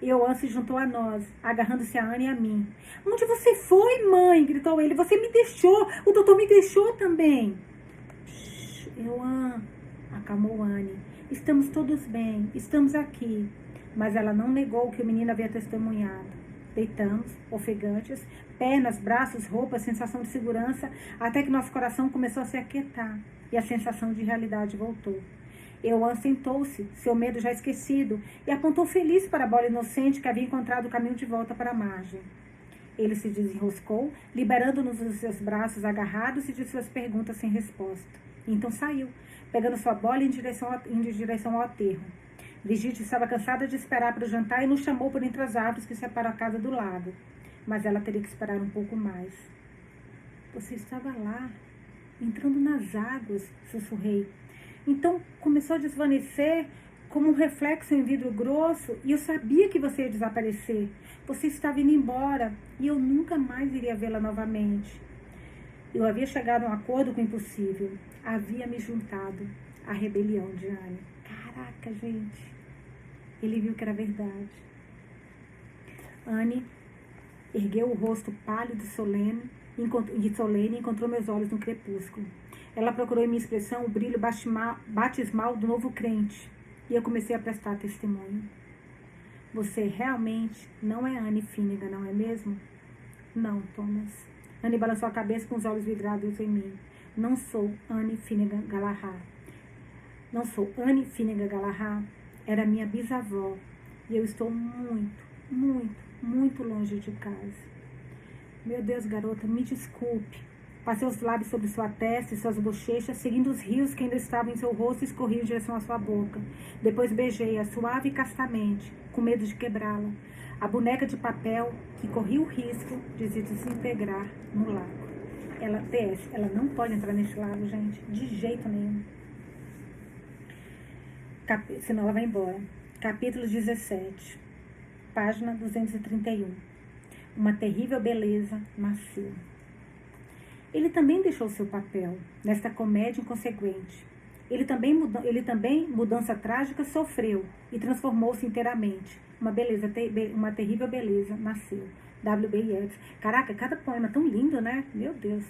Euan se juntou a nós, agarrando-se a Anne e a mim. Onde você foi, mãe? Gritou ele. Você me deixou. O doutor me deixou também. Euan, acalmou Anne. Estamos todos bem. Estamos aqui. Mas ela não negou o que o menino havia testemunhado. Deitamos, ofegantes, pernas, braços, roupas, sensação de segurança, até que nosso coração começou a se aquietar e a sensação de realidade voltou. Euan sentou-se, seu medo já esquecido, e apontou feliz para a bola inocente que havia encontrado o caminho de volta para a margem. Ele se desenroscou, liberando-nos dos seus braços agarrados e de suas perguntas sem resposta. E então saiu, pegando sua bola em direção ao aterro. Brigitte estava cansada de esperar para o jantar e nos chamou por entre as árvores que separam a casa do lago. Mas ela teria que esperar um pouco mais. Você estava lá, entrando nas águas, sussurrei. Então começou a desvanecer como um reflexo em vidro grosso e eu sabia que você ia desaparecer. Você estava indo embora e eu nunca mais iria vê-la novamente. Eu havia chegado a um acordo com o impossível. Havia me juntado à rebelião de Anne. Caraca, gente. Ele viu que era verdade. Anne ergueu o rosto pálido e solene e encontrou meus olhos no crepúsculo. Ela procurou em minha expressão o brilho batismal do novo crente. E eu comecei a prestar testemunho. Você realmente não é Anne Finnegan, não é mesmo? Não, Thomas. Anne balançou a cabeça com os olhos vidrados em mim. Não sou Anne Finnegan Galahad. Não sou Anne Finnegan Galahad. Era minha bisavó. E eu estou muito, muito, muito longe de casa. Meu Deus, garota, me desculpe. Passei os lábios sobre sua testa e suas bochechas, seguindo os rios que ainda estavam em seu rosto e escorriam em direção à sua boca. Depois beijei-a suave e castamente, com medo de quebrá-la. A boneca de papel que corria o risco de se desintegrar no lago. Ela não pode entrar nesse lago, gente, de jeito nenhum. Senão ela vai embora. Capítulo 17, página 231. Uma terrível beleza nasceu. Ele também deixou seu papel nesta comédia inconsequente. Ele também, mudança trágica, sofreu e transformou-se inteiramente. Uma terrível beleza nasceu. W.B. Yeats. Caraca, cada poema tão lindo, né? Meu Deus.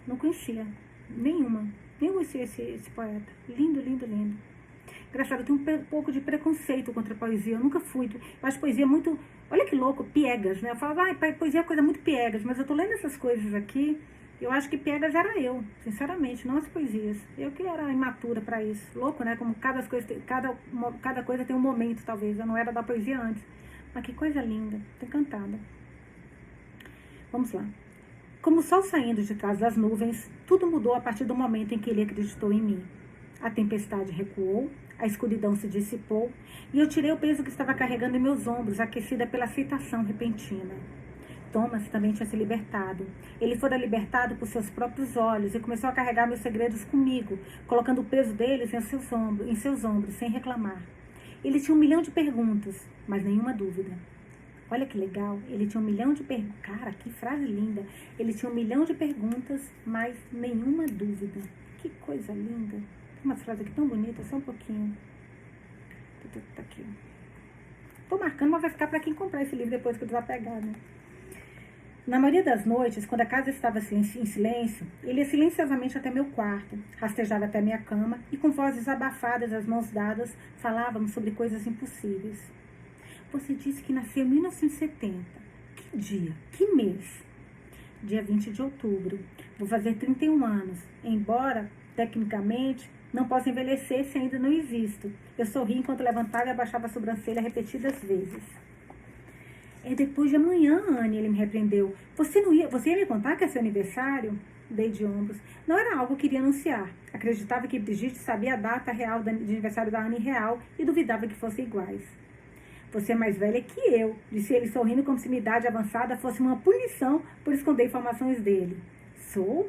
Não conhecia nenhuma. Nem conhecia esse poeta. Lindo, lindo, lindo. Engraçado, eu tenho um pouco de preconceito contra a poesia. Eu nunca fui. Eu acho poesia muito... Olha que louco, piegas, né? Eu falava, poesia é coisa muito piegas. Mas eu tô lendo essas coisas aqui... Eu acho que piegas era eu, sinceramente, não as poesias. Eu que era imatura para isso. Louco, né? Como cada coisa tem um momento, talvez. Eu não era da poesia antes. Mas que coisa linda. Tô encantada. Vamos lá. Como o sol saindo de trás das nuvens, tudo mudou a partir do momento em que ele acreditou em mim. A tempestade recuou, a escuridão se dissipou e eu tirei o peso que estava carregando em meus ombros, aquecida pela aceitação repentina. Thomas também tinha se libertado. Ele fora libertado por seus próprios olhos e começou a carregar meus segredos comigo, colocando o peso deles em seus ombros, sem reclamar. Ele tinha 1 milhão de perguntas, mas nenhuma dúvida. Olha que legal, ele tinha 1 milhão de perguntas. Cara, que frase linda. Ele tinha 1 milhão de perguntas, mas nenhuma dúvida. Que coisa linda. Tem umas frases aqui tão bonitas, só um pouquinho. Tá aqui. Tô marcando, mas vai ficar para quem comprar esse livro depois que eu vou pegar, né? Na maioria das noites, quando a casa estava em silêncio, ele ia silenciosamente até meu quarto, rastejava até minha cama e com vozes abafadas, as mãos dadas, falávamos sobre coisas impossíveis. Você disse que nasceu em 1970. Que dia? Que mês? Dia 20 de outubro. Vou fazer 31 anos. Embora, tecnicamente, não possa envelhecer se ainda não existo. Eu sorri enquanto levantava e abaixava a sobrancelha repetidas vezes. É depois de amanhã, Anne, ele me repreendeu. Você ia me contar que é seu aniversário? Dei de ombros. Não era algo que iria anunciar. Acreditava que Brigitte sabia a data real de aniversário da Anne real e duvidava que fossem iguais. Você é mais velha que eu, disse ele sorrindo como se minha idade avançada fosse uma punição por esconder informações dele. Sou?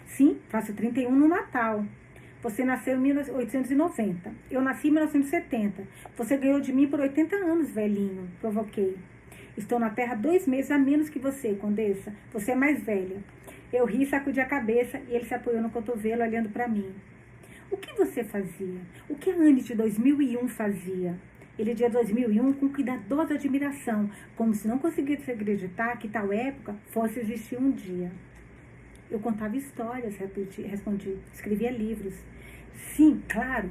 Sim, faço 31 no Natal. Você nasceu em 1890. Eu nasci em 1970. Você ganhou de mim por 80 anos, velhinho. Provoquei. Estou na Terra 2 meses a menos que você, Condessa. Você é mais velha. Eu ri e sacudi a cabeça e ele se apoiou no cotovelo, olhando para mim. O que você fazia? O que a Anne de 2001 fazia? Ele de 2001 com cuidadosa admiração, como se não conseguisse acreditar que tal época fosse existir um dia. Eu contava histórias, respondi. Escrevia livros. Sim, claro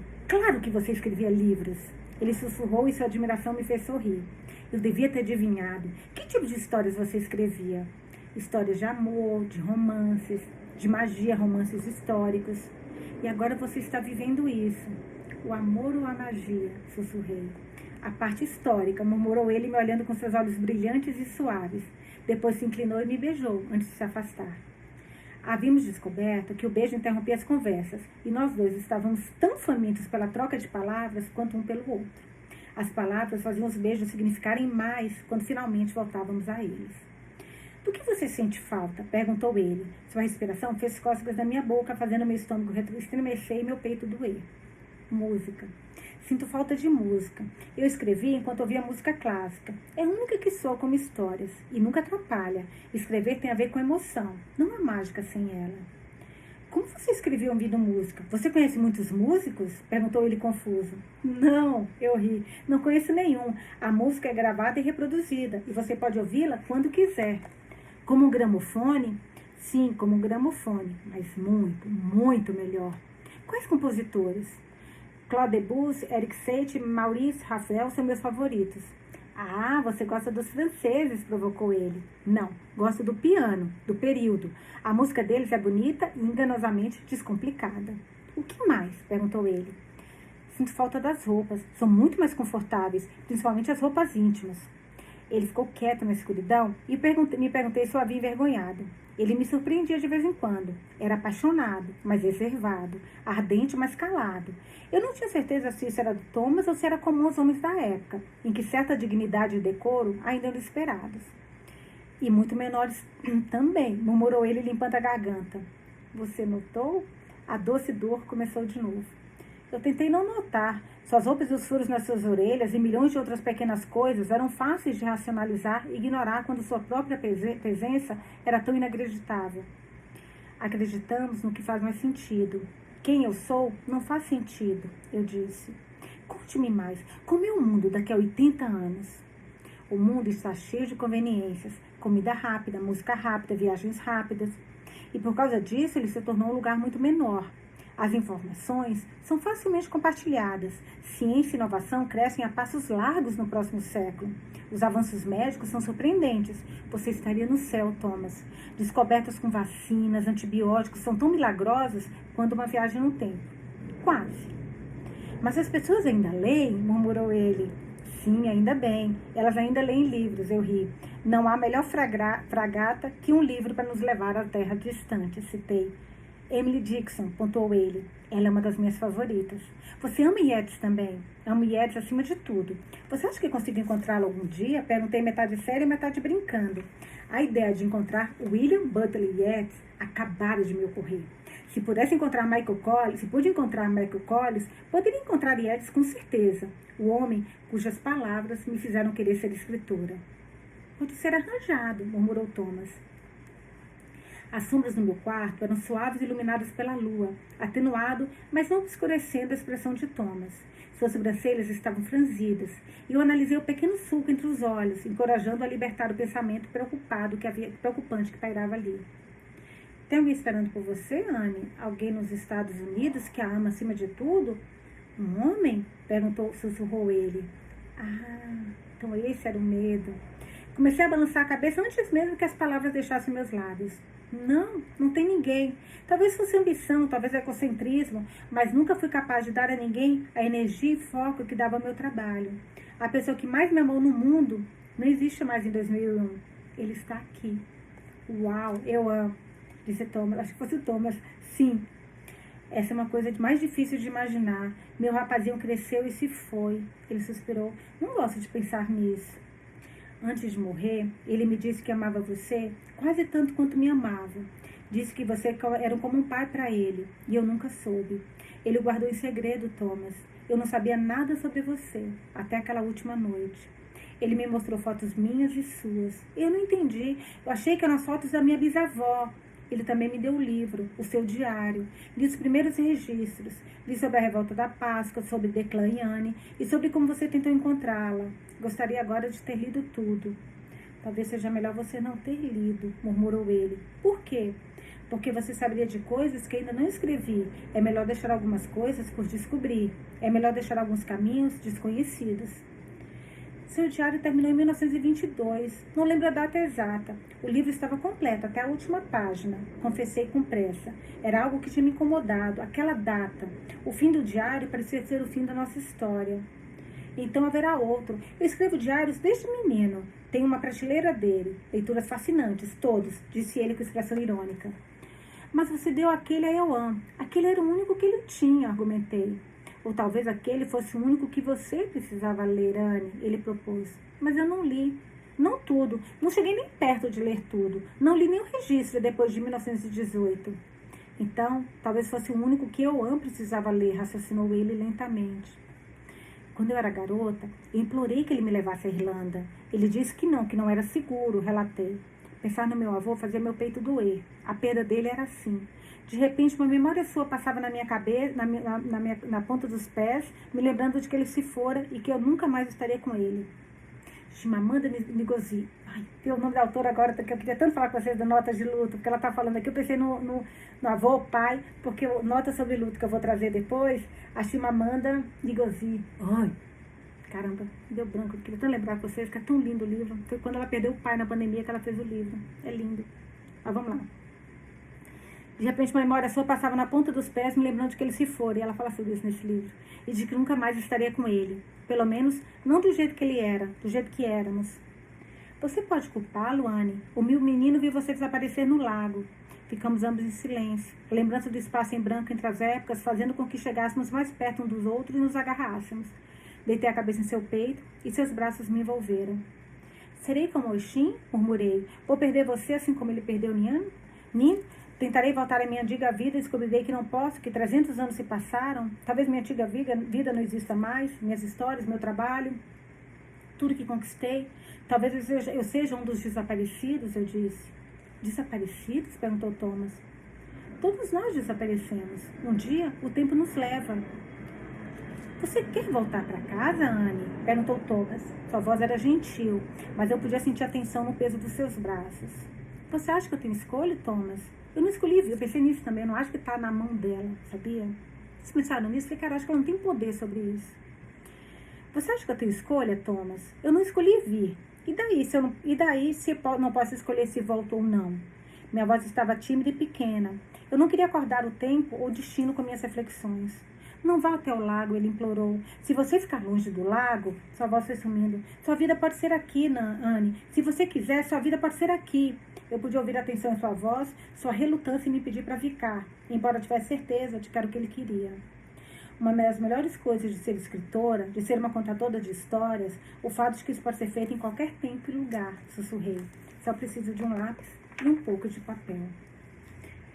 que você escrevia livros. Ele sussurrou e sua admiração me fez sorrir. Eu devia ter adivinhado. Que tipo de histórias você escrevia? Histórias de amor, de romances, de magia, romances históricos. E agora você está vivendo isso. O amor ou a magia? Sussurrei. A parte histórica, murmurou ele, me olhando com seus olhos brilhantes e suaves. Depois se inclinou e me beijou, antes de se afastar. Havíamos descoberto que o beijo interrompia as conversas, e nós dois estávamos tão famintos pela troca de palavras quanto um pelo outro. As palavras faziam os beijos significarem mais quando finalmente voltávamos a eles. Do que você sente falta? Perguntou ele. Sua respiração fez cócegas na minha boca, fazendo meu estômago estremecer e meu peito doer. Música. Sinto falta de música. Eu escrevi enquanto ouvia música clássica. É a única que soa como histórias e nunca atrapalha. Escrever tem a ver com emoção. Não há mágica sem ela. Como você escrevia ouvindo música? Você conhece muitos músicos? Perguntou ele confuso. Não, eu ri. Não conheço nenhum. A música é gravada e reproduzida e você pode ouvi-la quando quiser. Como um gramofone? Sim, como um gramofone, mas muito, muito melhor. Quais compositores? Claude Debussy, Eric Satie, Maurice Ravel são meus favoritos. Ah, você gosta dos franceses, provocou ele. Não, gosto do piano, do período. A música deles é bonita e enganosamente descomplicada. O que mais? Perguntou ele. Sinto falta das roupas, são muito mais confortáveis, principalmente as roupas íntimas. Ele ficou quieto na escuridão e me perguntei se eu havia envergonhado. Ele me surpreendia de vez em quando. Era apaixonado, mas reservado. Ardente, mas calado. Eu não tinha certeza se isso era do Thomas ou se era comum aos homens da época, em que certa dignidade e decoro ainda eram esperados. E muito menores também, murmurou ele limpando a garganta. Você notou? A doce dor começou de novo. Eu tentei não notar. Suas roupas e os furos nas suas orelhas e milhões de outras pequenas coisas eram fáceis de racionalizar e ignorar quando sua própria presença era tão inacreditável. Acreditamos no que faz mais sentido. Quem eu sou não faz sentido, eu disse. Conte-me mais. Como é o mundo daqui a 80 anos? O mundo está cheio de conveniências. Comida rápida, música rápida, viagens rápidas. E por causa disso ele se tornou um lugar muito menor. As informações são facilmente compartilhadas. Ciência e inovação crescem a passos largos no próximo século. Os avanços médicos são surpreendentes. Você estaria no céu, Thomas. Descobertas com vacinas, antibióticos são tão milagrosas quanto uma viagem no tempo. Quase. Mas as pessoas ainda leem? Murmurou ele. Sim, ainda bem. Elas ainda leem livros, eu ri. Não há melhor fragata que um livro para nos levar à terra distante, citei. Emily Dickinson, pontuou ele. Ela é uma das minhas favoritas. Você ama Yeats também? Amo Yeats acima de tudo. Você acha que consigo encontrá-lo algum dia? Perguntei metade sério e metade brincando. A ideia de encontrar William Butler Yeats acabara de me ocorrer. Se pude encontrar Michael Collins, poderia encontrar Yeats com certeza. O homem cujas palavras me fizeram querer ser escritora. Pode ser arranjado, murmurou Thomas. As sombras no meu quarto eram suaves e iluminadas pela lua, atenuado, mas não obscurecendo a expressão de Thomas. Suas sobrancelhas estavam franzidas, e eu analisei o pequeno sulco entre os olhos, encorajando-o a libertar o pensamento preocupante que pairava ali. Tem alguém esperando por você, Anne? Alguém nos Estados Unidos que a ama acima de tudo? Um homem? Sussurrou ele. Ah, então esse era o medo. Comecei a balançar a cabeça antes mesmo que as palavras deixassem meus lábios. Não tem ninguém. Talvez fosse ambição, talvez egocentrismo, mas nunca fui capaz de dar a ninguém a energia e foco que dava ao meu trabalho. A pessoa que mais me amou no mundo não existe mais em 2001. Ele está aqui. Uau, eu amo, disse Thomas. Acho que fosse o Thomas. Sim. Essa é uma coisa mais difícil de imaginar. Meu rapazinho cresceu e se foi. Ele suspirou. Não gosto de pensar nisso. Antes de morrer, ele me disse que amava você quase tanto quanto me amava. Disse que você era como um pai para ele, e eu nunca soube. Ele o guardou em segredo, Thomas. Eu não sabia nada sobre você, até aquela última noite. Ele me mostrou fotos minhas e suas. Eu não entendi. Eu achei que eram as fotos da minha bisavó. Ele também me deu o livro, o seu diário. Li os primeiros registros. Li sobre a revolta da Páscoa, sobre Declan e Anne e sobre como você tentou encontrá-la. Gostaria agora de ter lido tudo. Talvez seja melhor você não ter lido, murmurou ele. Por quê? Porque você saberia de coisas que ainda não escrevi. É melhor deixar algumas coisas por descobrir. É melhor deixar alguns caminhos desconhecidos. Seu diário terminou em 1922. Não lembro a data exata. O livro estava completo, até a última página. Confessei com pressa. Era algo que tinha me incomodado. Aquela data. O fim do diário parecia ser o fim da nossa história. Então haverá outro. Eu escrevo diários desde menino. Tenho uma prateleira dele. Leituras fascinantes, todos, disse ele com expressão irônica. Mas você deu aquele a Ioan. Aquele era o único que ele tinha, argumentei. Ou talvez aquele fosse o único que você precisava ler, Anne, ele propôs. Mas eu não li. Não tudo. Não cheguei nem perto de ler tudo. Não li nenhum registro depois de 1918. Então, talvez fosse o único que Ioan precisava ler, raciocinou ele lentamente. Quando eu era garota, eu implorei que ele me levasse à Irlanda. Ele disse que não era seguro, relatei. Pensar no meu avô fazia meu peito doer. A perda dele era assim. De repente, uma memória sua passava na minha cabeça, na ponta dos pés, me lembrando de que ele se fora e que eu nunca mais estaria com ele. Chimamanda Ngozi. Ai, tem o nome da autora agora, que eu queria tanto falar com vocês da Notas de Luto, porque ela está falando aqui. Eu pensei no avô, pai, porque Nota sobre Luto que eu vou trazer depois, a Chimamanda Ngozi. Ai, caramba, me deu branco. Eu queria tanto lembrar com vocês, que é tão lindo o livro. Foi quando ela perdeu o pai na pandemia que ela fez o livro. É lindo. Mas vamos lá. De repente, uma memória sua passava na ponta dos pés, me lembrando de que ele se fora. E ela fala sobre isso nesse livro. E de que nunca mais estaria com ele. Pelo menos, não do jeito que ele era, do jeito que éramos. Você pode culpá-lo, Anne? O meu menino viu você desaparecer no lago. Ficamos ambos em silêncio. A lembrança do espaço em branco entre as épocas, fazendo com que chegássemos mais perto um dos outros e nos agarrássemos. Deitei a cabeça em seu peito e seus braços me envolveram. Serei como Oxin? Murmurei. Vou perder você assim como ele perdeu Nin? Tentarei voltar à minha antiga vida e descobrirei que não posso, que 300 anos se passaram. Talvez minha antiga vida não exista mais, minhas histórias, meu trabalho, tudo que conquistei. Talvez eu seja um dos desaparecidos, eu disse. Desaparecidos? Perguntou Thomas. Todos nós desaparecemos. Um dia, o tempo nos leva. Você quer voltar para casa, Anne? Perguntou Thomas. Sua voz era gentil, mas eu podia sentir a tensão no peso dos seus braços. Você acha que eu tenho escolha, Thomas? Eu não escolhi, eu pensei nisso também, eu não acho que está na mão dela, sabia? Vocês pensaram nisso? Eu falei, cara, acho que ela não tem poder sobre isso. Você acha que eu tenho escolha, Thomas? Eu não escolhi vir. E daí se eu não posso escolher se volto ou não? Minha voz estava tímida e pequena. Eu não queria acordar o tempo ou o destino com minhas reflexões. Não vá até o lago, ele implorou. Se você ficar longe do lago, sua voz foi sumindo. Sua vida pode ser aqui, Anne. Se você quiser, sua vida pode ser aqui. Eu pude ouvir a atenção em sua voz, sua relutância em me pedir para ficar, embora tivesse certeza de que era o que ele queria. Uma das melhores coisas de ser escritora, de ser uma contadora de histórias, o fato de que isso pode ser feito em qualquer tempo e lugar, sussurrei. Só preciso de um lápis e um pouco de papel.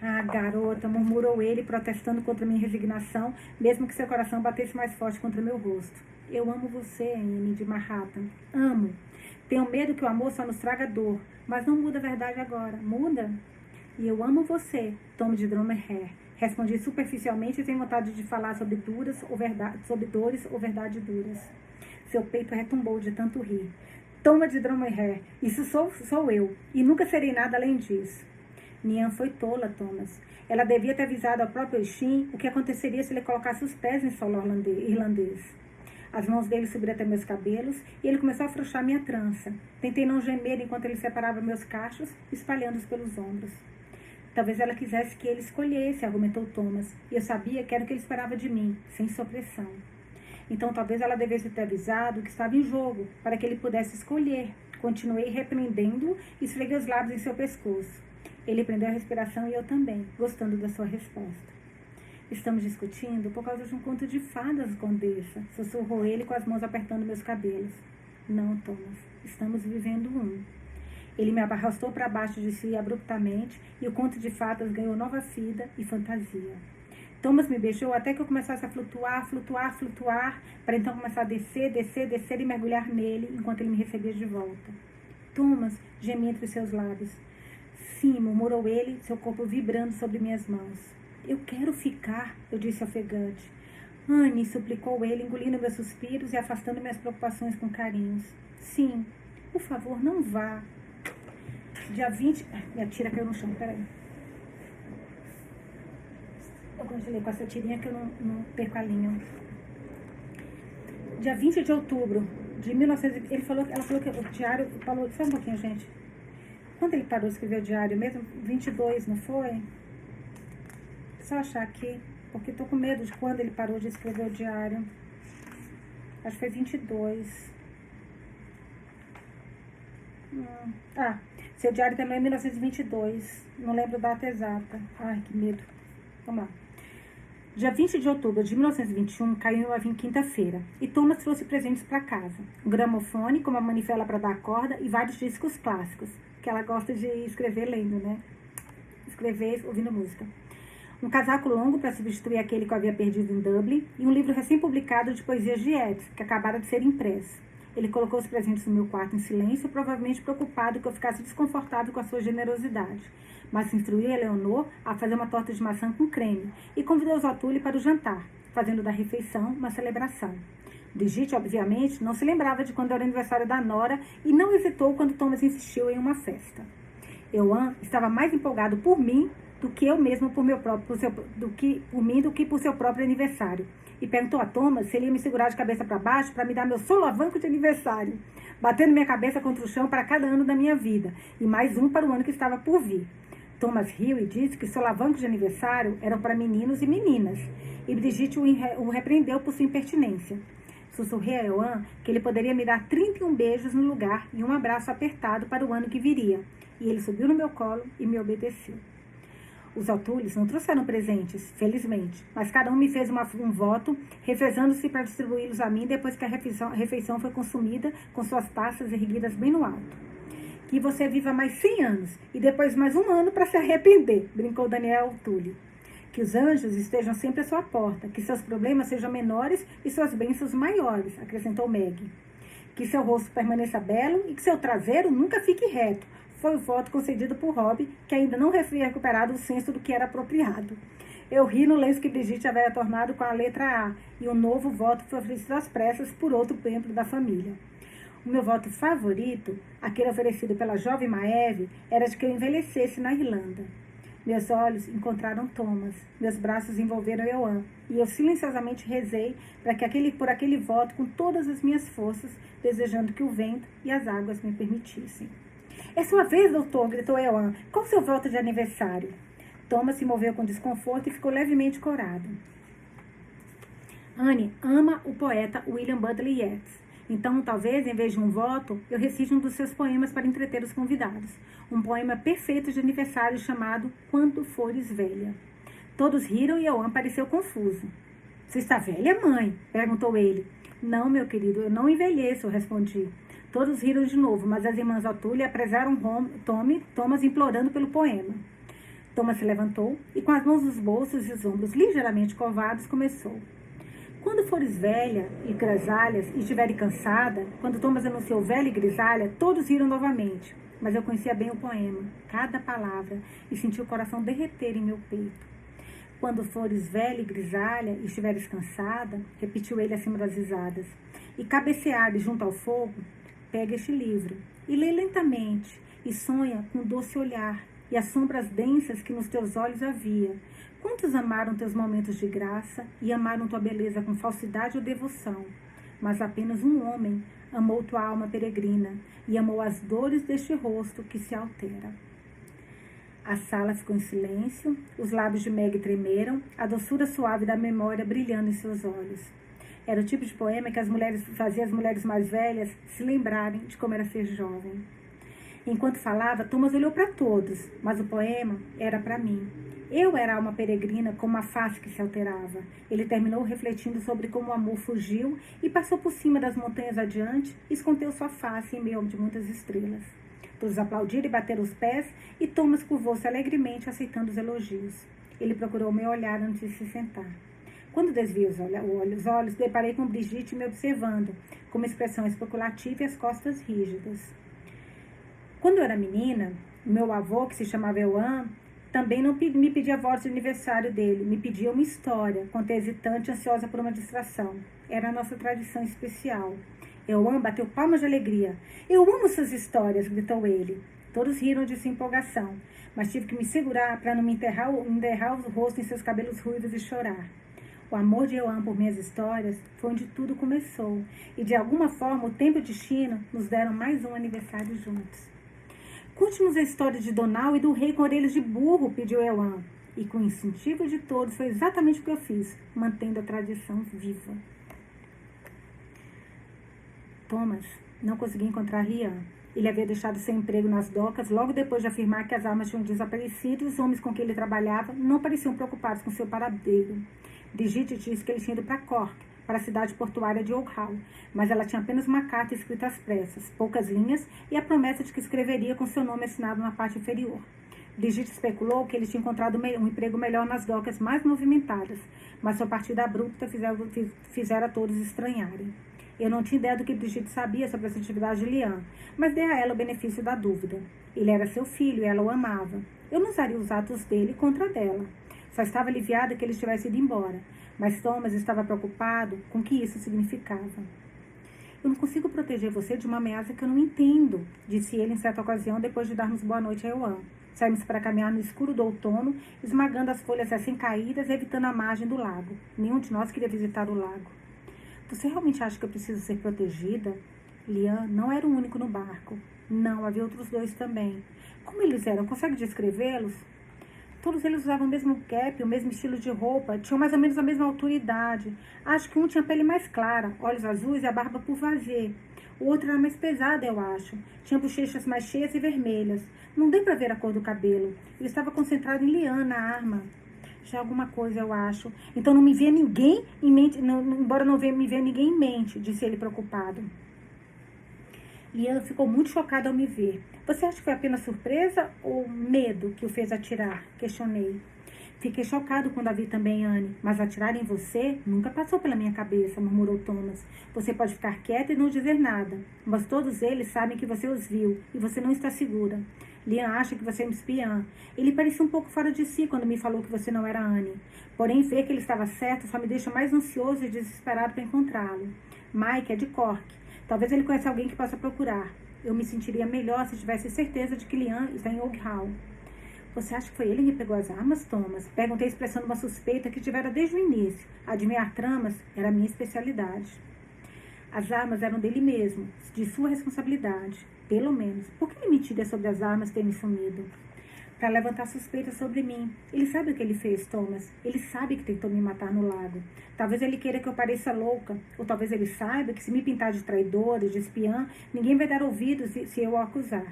Ah, garota, murmurou ele, protestando contra minha resignação, mesmo que seu coração batesse mais forte contra meu rosto. Eu amo você, Anne de Manhattan. Amo. Tenho medo que o amor só nos traga dor, mas não muda a verdade agora. Muda? E eu amo você, Tom de Dromer-Hair. Respondi superficialmente e sem vontade de falar sobre dores ou verdade duras. Seu peito retumbou de tanto rir. Toma de Dromer-Hair, isso sou eu, e nunca serei nada além disso. Nian foi tola, Thomas. Ela devia ter avisado ao próprio Shin o que aconteceria se ele colocasse os pés em solo irlandês. As mãos dele subiram até meus cabelos e ele começou a afrouxar minha trança. Tentei não gemer enquanto ele separava meus cachos, espalhando-os pelos ombros. Talvez ela quisesse que ele escolhesse, argumentou Thomas, e eu sabia que era o que ele esperava de mim, sem sua pressão. Então talvez ela devesse ter avisado que estava em jogo, para que ele pudesse escolher. Continuei repreendendo e esfreguei os lábios em seu pescoço. Ele prendeu a respiração e eu também, gostando da sua resposta. Estamos discutindo por causa de um conto de fadas, Condessa, sussurrou ele com as mãos apertando meus cabelos. Não, Thomas, estamos vivendo um. Ele me arrastou para baixo de si abruptamente e o conto de fadas ganhou nova vida e fantasia. Thomas me beijou até que eu começasse a flutuar, para então começar a descer e mergulhar nele enquanto ele me recebia de volta. Thomas, gemi entre seus lábios. Sim, murmurou ele, seu corpo vibrando sobre minhas mãos. Eu quero ficar, eu disse ofegante. Anne, suplicou ele, engolindo meus suspiros e afastando minhas preocupações com carinhos. Sim, por favor, não vá. Dia 20... Minha tira caiu no chão, peraí. Eu congelei com essa tirinha que eu não perco a linha. Dia 20 de outubro de 1900... Ela falou que o diário... Falou, só um pouquinho, gente. Quando ele parou de escrever o diário mesmo? 22, não foi? Só achar aqui, porque tô com medo de quando ele parou de escrever o diário. Acho que foi 22. Seu diário também é 1922. Não lembro a data exata. Ai, que medo. Vamos lá. Dia 20 de outubro de 1921, caiu uma quinta-feira, e Thomas trouxe presentes para casa. Um gramofone com uma manivela para dar corda e vários discos clássicos, que ela gosta de escrever lendo, né? Escrever ouvindo música. Um casaco longo para substituir aquele que eu havia perdido em Dublin e um livro recém-publicado de poesias de Yeats, que acabara de ser impresso. Ele colocou os presentes no meu quarto em silêncio, provavelmente preocupado que eu ficasse desconfortável com a sua generosidade. Mas instruiu Eleanor a fazer uma torta de maçã com creme e convidou os O'Toole para o jantar, fazendo da refeição uma celebração. Brigitte, obviamente, não se lembrava de quando era o aniversário da Nora e não hesitou quando Thomas insistiu em uma festa. Euan estava mais empolgado por mim do que eu mesmo por seu próprio aniversário. E perguntou a Thomas se ele ia me segurar de cabeça para baixo para me dar meu solavanco de aniversário, batendo minha cabeça contra o chão para cada ano da minha vida, e mais um para o ano que estava por vir. Thomas riu e disse que solavancos de aniversário eram para meninos e meninas, e Brigitte o repreendeu por sua impertinência. Sussurrei a Euan que ele poderia me dar 31 beijos no lugar e um abraço apertado para o ano que viria, e ele subiu no meu colo e me obedeceu. Os O'Tooles não trouxeram presentes, felizmente, mas cada um me fez um voto, revezando-se para distribuí-los a mim depois que a refeição foi consumida com suas taças erguidas bem no alto. Que você viva mais 100 anos e depois mais um ano para se arrepender, brincou Daniel O'Toole. Que os anjos estejam sempre à sua porta, que seus problemas sejam menores e suas bênçãos maiores, acrescentou Meg. Que seu rosto permaneça belo e que seu traseiro nunca fique reto. Foi o voto concedido por Rob, que ainda não havia recuperado o senso do que era apropriado. Eu ri no lenço que Brigitte havia tornado com a letra A, e o novo voto foi oferecido às pressas por outro membro da família. O meu voto favorito, aquele oferecido pela jovem Maeve, era de que eu envelhecesse na Irlanda. Meus olhos encontraram Thomas, meus braços envolveram Euan, e eu silenciosamente rezei por aquele voto com todas as minhas forças, desejando que o vento e as águas me permitissem. É sua vez, doutor, gritou Euan. Qual o seu voto de aniversário? Thomas se moveu com desconforto e ficou levemente corado. Anne ama o poeta William Butler Yeats. Então, talvez, em vez de um voto, eu recite um dos seus poemas para entreter os convidados. Um poema perfeito de aniversário chamado Quando Fores Velha. Todos riram e Euan pareceu confuso. Você está velha, mãe? Perguntou ele. Não, meu querido, eu não envelheço, eu respondi. Todos riram de novo, mas as irmãs O'Toole apresaram Thomas implorando pelo poema. Thomas se levantou e, com as mãos nos bolsos e os ombros ligeiramente curvados, começou. Quando fores velha e grisalhas e estiveres cansada, quando Thomas anunciou velha e grisalha, todos riram novamente. Mas eu conhecia bem o poema, cada palavra, e senti o coração derreter em meu peito. Quando fores velha e grisalha e estiveres cansada, repetiu ele acima das risadas, e cabeceares junto ao fogo, pega este livro e lê lentamente, e sonha com o doce olhar e as sombras densas que nos teus olhos havia. Quantos amaram teus momentos de graça e amaram tua beleza com falsidade ou devoção? Mas apenas um homem amou tua alma peregrina e amou as dores deste rosto que se altera. A sala ficou em silêncio, os lábios de Meg tremeram, a doçura suave da memória brilhando em seus olhos. Era o tipo de poema que fazia as mulheres mais velhas se lembrarem de como era ser jovem. Enquanto falava, Thomas olhou para todos, mas o poema era para mim. Eu era a alma peregrina com uma face que se alterava. Ele terminou refletindo sobre como o amor fugiu e passou por cima das montanhas adiante e escondeu sua face em meio de muitas estrelas. Todos aplaudiram e bateram os pés e Thomas curvou-se alegremente, aceitando os elogios. Ele procurou meu olhar antes de se sentar. Quando desviei os olhos, deparei com Brigitte me observando, com uma expressão especulativa e as costas rígidas. Quando eu era menina, meu avô, que se chamava Euan, também não me pedia votos de aniversário dele, me pedia uma história, quando hesitante e ansiosa por uma distração. Era a nossa tradição especial. Euan bateu palmas de alegria. Eu amo essas histórias, gritou ele. Todos riram de sua empolgação, mas tive que me segurar para não me enterrar o rosto em seus cabelos ruivos e chorar. O amor de Euan por minhas histórias foi onde tudo começou, e de alguma forma o tempo e o destino nos deram mais um aniversário juntos. Conte-nos a história de Donal e do rei com orelhas de burro, pediu Euan. E com o incentivo de todos, foi exatamente o que eu fiz, mantendo a tradição viva. Thomas não conseguia encontrar Lian. Ele havia deixado seu emprego nas docas logo depois de afirmar que as armas tinham desaparecido e os homens com quem ele trabalhava não pareciam preocupados com seu paradeiro. Brigitte disse que ele tinha ido para Cork, para a cidade portuária de Oak Hall, mas ela tinha apenas uma carta escrita às pressas, poucas linhas, e a promessa de que escreveria com seu nome assinado na parte inferior. Brigitte especulou que ele tinha encontrado um emprego melhor nas docas mais movimentadas, mas sua partida abrupta fizera todos estranharem. Eu não tinha ideia do que Brigitte sabia sobre essa atividade de Lian, mas dei a ela o benefício da dúvida. Ele era seu filho e ela o amava. Eu não usaria os atos dele contra dela. Só estava aliviada que ele tivesse ido embora, mas Thomas estava preocupado com o que isso significava. Eu não consigo proteger você de uma ameaça que eu não entendo, disse ele em certa ocasião depois de darmos boa noite a Euan. Saímos para caminhar no escuro do outono, esmagando as folhas recém-caídas e evitando a margem do lago. Nenhum de nós queria visitar o lago. Você realmente acha que eu preciso ser protegida? Lian não era o único no barco. Não, havia outros dois também. Como eles eram? Consegue descrevê-los? Todos eles usavam o mesmo cap, o mesmo estilo de roupa, tinham mais ou menos a mesma altura e idade. Acho que um tinha a pele mais clara, olhos azuis e a barba purvazê. O outro era mais pesado, eu acho. Tinha bochechas mais cheias e vermelhas. Não deu para ver a cor do cabelo. Ele estava concentrado em Lian, na arma. Já alguma coisa, eu acho. Então não me vê ninguém em mente, embora não me vê ninguém em mente, disse ele preocupado. Lian ficou muito chocada ao me ver. Você acha que foi apenas surpresa ou medo que o fez atirar? Questionei. Fiquei chocado quando a vi também, Anne, mas atirar em você nunca passou pela minha cabeça, murmurou Thomas. Você pode ficar quieta e não dizer nada, mas todos eles sabem que você os viu e você não está segura. Lian acha que você é uma espiã. Ele parecia um pouco fora de si quando me falou que você não era Anne. Porém, ver que ele estava certo só me deixa mais ansioso e desesperado para encontrá-lo. Mike é de Cork. Talvez ele conheça alguém que possa procurar. Eu me sentiria melhor se tivesse certeza de que Lian está em Oak Hall. Você acha que foi ele que pegou as armas, Thomas? Perguntei expressando uma suspeita que tivera desde o início. Adivinhar tramas era a minha especialidade. As armas eram dele mesmo, de sua responsabilidade. Pelo menos. Por que ele mentiria sobre as armas terem sumido? para levantar suspeitas sobre mim. Ele sabe o que ele fez, Thomas. Ele sabe que tentou me matar no lago. Talvez ele queira que eu pareça louca, ou talvez ele saiba que se me pintar de traidora, de espiã, ninguém vai dar ouvidos se eu o acusar.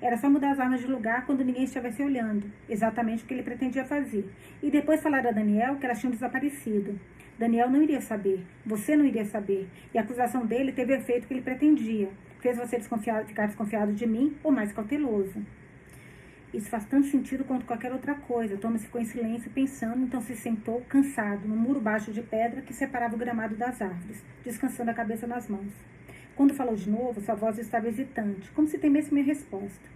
Era só mudar as armas de lugar quando ninguém estivesse olhando, exatamente o que ele pretendia fazer. E depois falar a Daniel que elas tinham desaparecido. Daniel não iria saber, você não iria saber, e a acusação dele teve o efeito que ele pretendia. Fez você ficar desconfiado de mim, ou mais cauteloso. Isso faz tanto sentido quanto qualquer outra coisa. Thomas ficou em silêncio pensando, então se sentou, cansado, no muro baixo de pedra que separava o gramado das árvores, descansando a cabeça nas mãos. Quando falou de novo, sua voz estava hesitante, como se temesse minha resposta.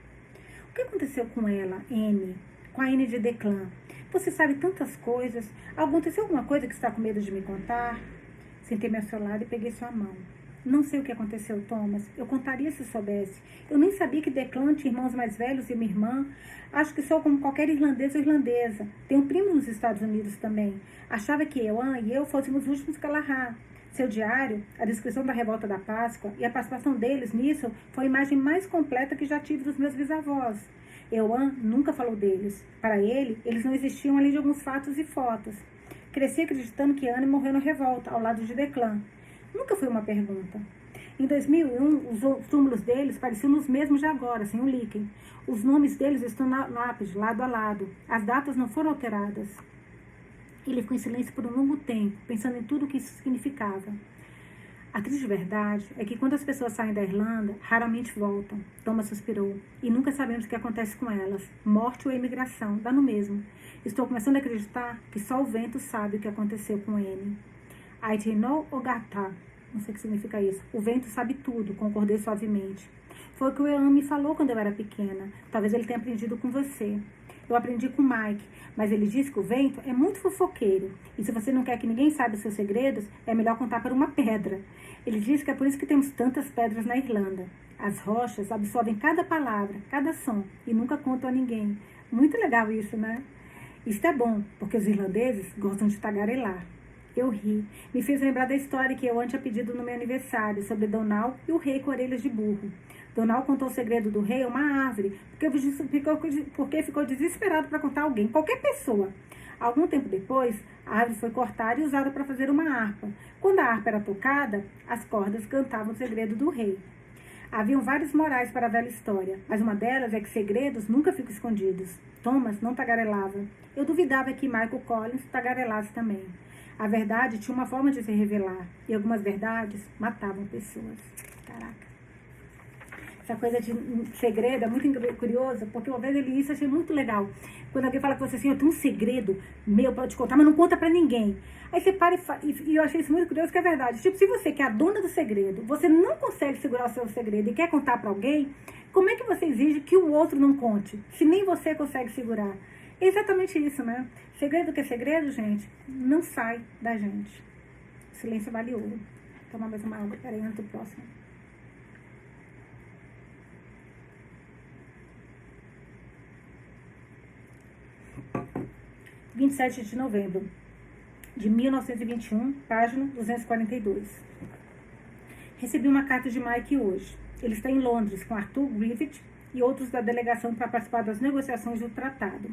O que aconteceu com ela, Anne? Com a Anne de Declan? Você sabe tantas coisas. Aconteceu alguma coisa que está com medo de me contar? Sentei-me ao seu lado e peguei sua mão. Não sei o que aconteceu, Thomas. Eu contaria se soubesse. Eu nem sabia que Declan tinha irmãos mais velhos e uma irmã. Acho que sou como qualquer irlandês ou irlandesa. Tenho um primo nos Estados Unidos também. Achava que Ewan e eu fôssemos os últimos Galahad. Seu diário, a descrição da revolta da Páscoa e a participação deles nisso foi a imagem mais completa que já tive dos meus bisavós. Ewan nunca falou deles. Para ele, eles não existiam além de alguns fatos e fotos. Cresci acreditando que Anne morreu na revolta, ao lado de Declan. Nunca foi uma pergunta. Em 2001, os túmulos deles pareciam os mesmos de agora, sem o líquen. Os nomes deles estão na lápide, lado a lado. As datas não foram alteradas. Ele ficou em silêncio por um longo tempo, pensando em tudo o que isso significava. A triste verdade é que quando as pessoas saem da Irlanda, raramente voltam. Thomas suspirou. E nunca sabemos o que acontece com elas. Morte ou emigração, dá no mesmo. Estou começando a acreditar que só o vento sabe o que aconteceu com Anne. Aitino Ogata. Não sei o que significa isso. O vento sabe tudo, concordei suavemente. Foi o que o Ewan me falou quando eu era pequena. Talvez ele tenha aprendido com você. Eu aprendi com Mike, mas ele disse que o vento é muito fofoqueiro. E se você não quer que ninguém saiba os seus segredos, é melhor contar para uma pedra. Ele disse que é por isso que temos tantas pedras na Irlanda. As rochas absorvem cada palavra, cada som, e nunca contam a ninguém. Muito legal isso, né? Isso é bom, porque os irlandeses gostam de tagarelar. Eu ri. Me fez lembrar da história que eu tinha pedido no meu aniversário, sobre Donald e o rei com orelhas de burro. Donald contou o segredo do rei a uma árvore, porque ficou desesperado para contar a alguém, qualquer pessoa. Algum tempo depois, a árvore foi cortada e usada para fazer uma harpa. Quando a harpa era tocada, as cordas cantavam o segredo do rei. Haviam várias morais para a velha história, mas uma delas é que segredos nunca ficam escondidos. Thomas não tagarelava. Eu duvidava que Michael Collins tagarelasse também. A verdade tinha uma forma de se revelar, e algumas verdades matavam pessoas. Caraca. Essa coisa de segredo é muito curiosa, porque uma vez eu li isso e achei muito legal. Quando alguém fala com você assim, eu tenho um segredo meu para te contar, mas não conta para ninguém. Aí você para e eu achei isso muito curioso, que é verdade. Tipo, se você que é a dona do segredo, você não consegue segurar o seu segredo e quer contar para alguém, como é que você exige que o outro não conte, se nem você consegue segurar? É exatamente isso, né? Segredo que é segredo, gente, não sai da gente. Silêncio vale ouro. Vou tomar mais uma água, peraí, antes do próximo. – 27 de novembro de 1921, página 242. Recebi uma carta de Mike hoje. Ele está em Londres com Arthur Griffith e outros da delegação para participar das negociações do tratado.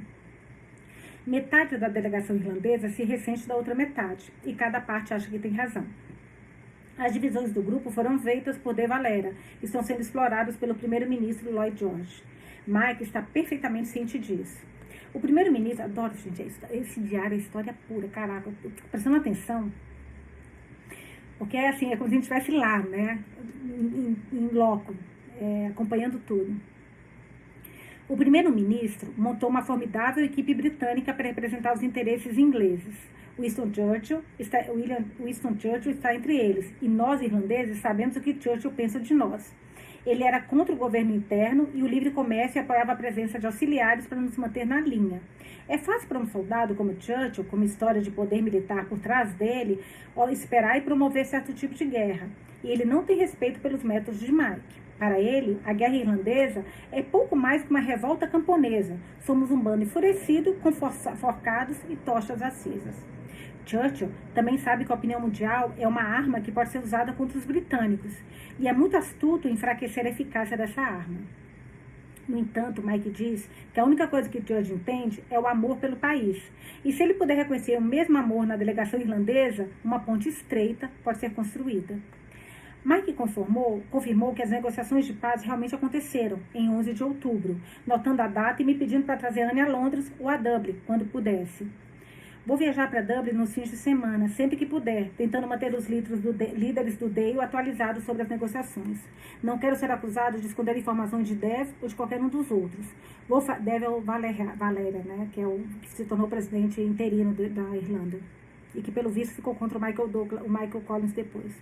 Metade da delegação irlandesa se ressente da outra metade, e cada parte acha que tem razão. As divisões do grupo foram feitas por De Valera e estão sendo exploradas pelo primeiro-ministro Lloyd George. Mike está perfeitamente ciente disso. O primeiro-ministro, adoro, gente, esse diário é história pura, caraca, eu tô prestando atenção, porque é assim, é como se a gente estivesse lá, né, em loco, acompanhando tudo. O primeiro-ministro montou uma formidável equipe britânica para representar os interesses ingleses. Winston Churchill está entre eles, e nós, irlandeses, sabemos o que Churchill pensa de nós. Ele era contra o governo interno e o livre comércio e apoiava a presença de auxiliares para nos manter na linha. É fácil para um soldado como Churchill, com uma história de poder militar por trás dele, esperar e promover certo tipo de guerra. E ele não tem respeito pelos métodos de Mike. Para ele, a guerra irlandesa é pouco mais que uma revolta camponesa. Somos um bando enfurecido, com forcados e tochas acesas. Churchill também sabe que a opinião mundial é uma arma que pode ser usada contra os britânicos, e é muito astuto enfraquecer a eficácia dessa arma. No entanto, Mike diz que a única coisa que George entende é o amor pelo país. E se ele puder reconhecer o mesmo amor na delegação irlandesa, uma ponte estreita pode ser construída. Mike confirmou que as negociações de paz realmente aconteceram, em 11 de outubro, notando a data e me pedindo para trazer Anne a Londres ou a Dublin, quando pudesse. Vou viajar para Dublin nos fins de semana, sempre que puder, tentando manter os líderes do DEIO atualizados sobre as negociações. Não quero ser acusado de esconder informações de Dev ou de qualquer um dos outros. Dev é o Valéria, né, que se tornou presidente interino da Irlanda. E que, pelo visto, ficou contra o Michael Collins depois.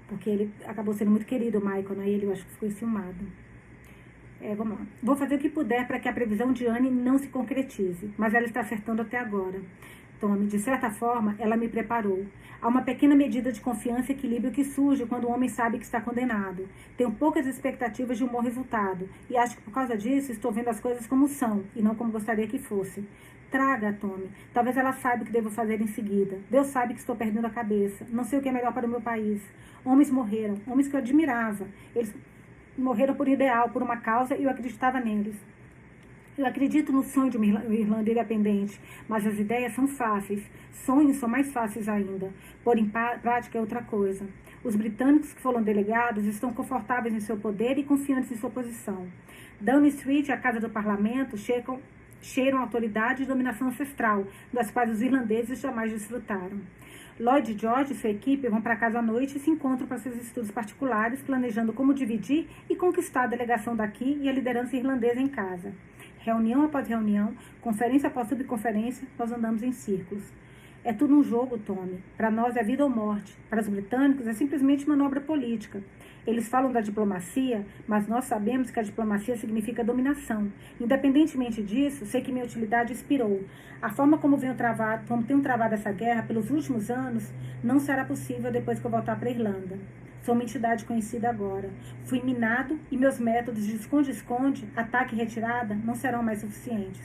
Porque ele acabou sendo muito querido, o Michael, né, e ele, eu acho que ficou enciumado. Vamos lá. Vou fazer o que puder para que a previsão de Anne não se concretize, mas ela está acertando até agora. Tommy, de certa forma, ela me preparou. Há uma pequena medida de confiança e equilíbrio que surge quando o homem sabe que está condenado. Tenho poucas expectativas de um bom resultado, e acho que por causa disso estou vendo as coisas como são, e não como gostaria que fosse. Traga, Tommy. Talvez ela saiba o que devo fazer em seguida. Deus sabe que estou perdendo a cabeça. Não sei o que é melhor para o meu país. Homens morreram, homens que eu admirava. Eles morreram por ideal, por uma causa, e eu acreditava neles. Eu acredito no sonho de uma Irlanda independente, mas as ideias são fáceis. Sonhos são mais fáceis ainda. Pôr em prática é outra coisa. Os britânicos que foram delegados estão confortáveis em seu poder e confiantes em sua posição. Downing Street e a Casa do Parlamento cheiram autoridade e dominação ancestral, das quais os irlandeses jamais desfrutaram. Lloyd George e sua equipe vão para casa à noite e se encontram para seus estudos particulares, planejando como dividir e conquistar a delegação daqui e a liderança irlandesa em casa. Reunião após reunião, conferência após subconferência, nós andamos em círculos. É tudo um jogo, Tommy. Para nós é vida ou morte. Para os britânicos é simplesmente manobra política. Eles falam da diplomacia, mas nós sabemos que a diplomacia significa dominação. Independentemente disso, sei que minha utilidade expirou. A forma como tenho travado essa guerra pelos últimos anos não será possível depois que eu voltar para a Irlanda. Sou uma entidade conhecida agora. Fui minado e meus métodos de esconde-esconde, ataque e retirada não serão mais suficientes.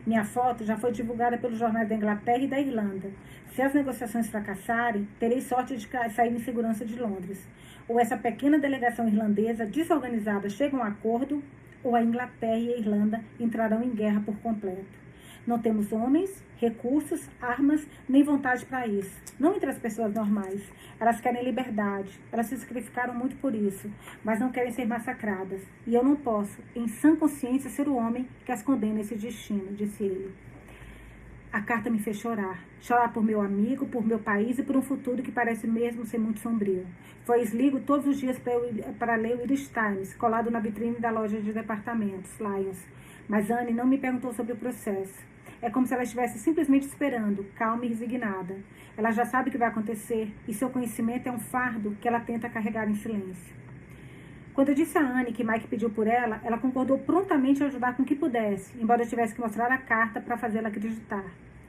Minha foto já foi divulgada pelos jornais da Inglaterra e da Irlanda. Se as negociações fracassarem, terei sorte de sair em segurança de Londres. Ou essa pequena delegação irlandesa desorganizada chega a um acordo, ou a Inglaterra e a Irlanda entrarão em guerra por completo. Não temos homens, recursos, armas, nem vontade para isso. Não entre as pessoas normais. Elas querem liberdade. Elas se sacrificaram muito por isso, mas não querem ser massacradas. E eu não posso, em sã consciência, ser o homem que as condena a esse destino, disse ele. A carta me fez chorar. Chorar por meu amigo, por meu país e por um futuro que parece mesmo ser muito sombrio. Ligo todos os dias para ler o Irish Times, colado na vitrine da loja de departamentos, Lions. Mas Anne não me perguntou sobre o processo. É como se ela estivesse simplesmente esperando, calma e resignada. Ela já sabe o que vai acontecer e seu conhecimento é um fardo que ela tenta carregar em silêncio. Quando eu disse a Anne que Mike pediu por ela, ela concordou prontamente em ajudar com o que pudesse, embora eu tivesse que mostrar a carta para fazê-la acreditar.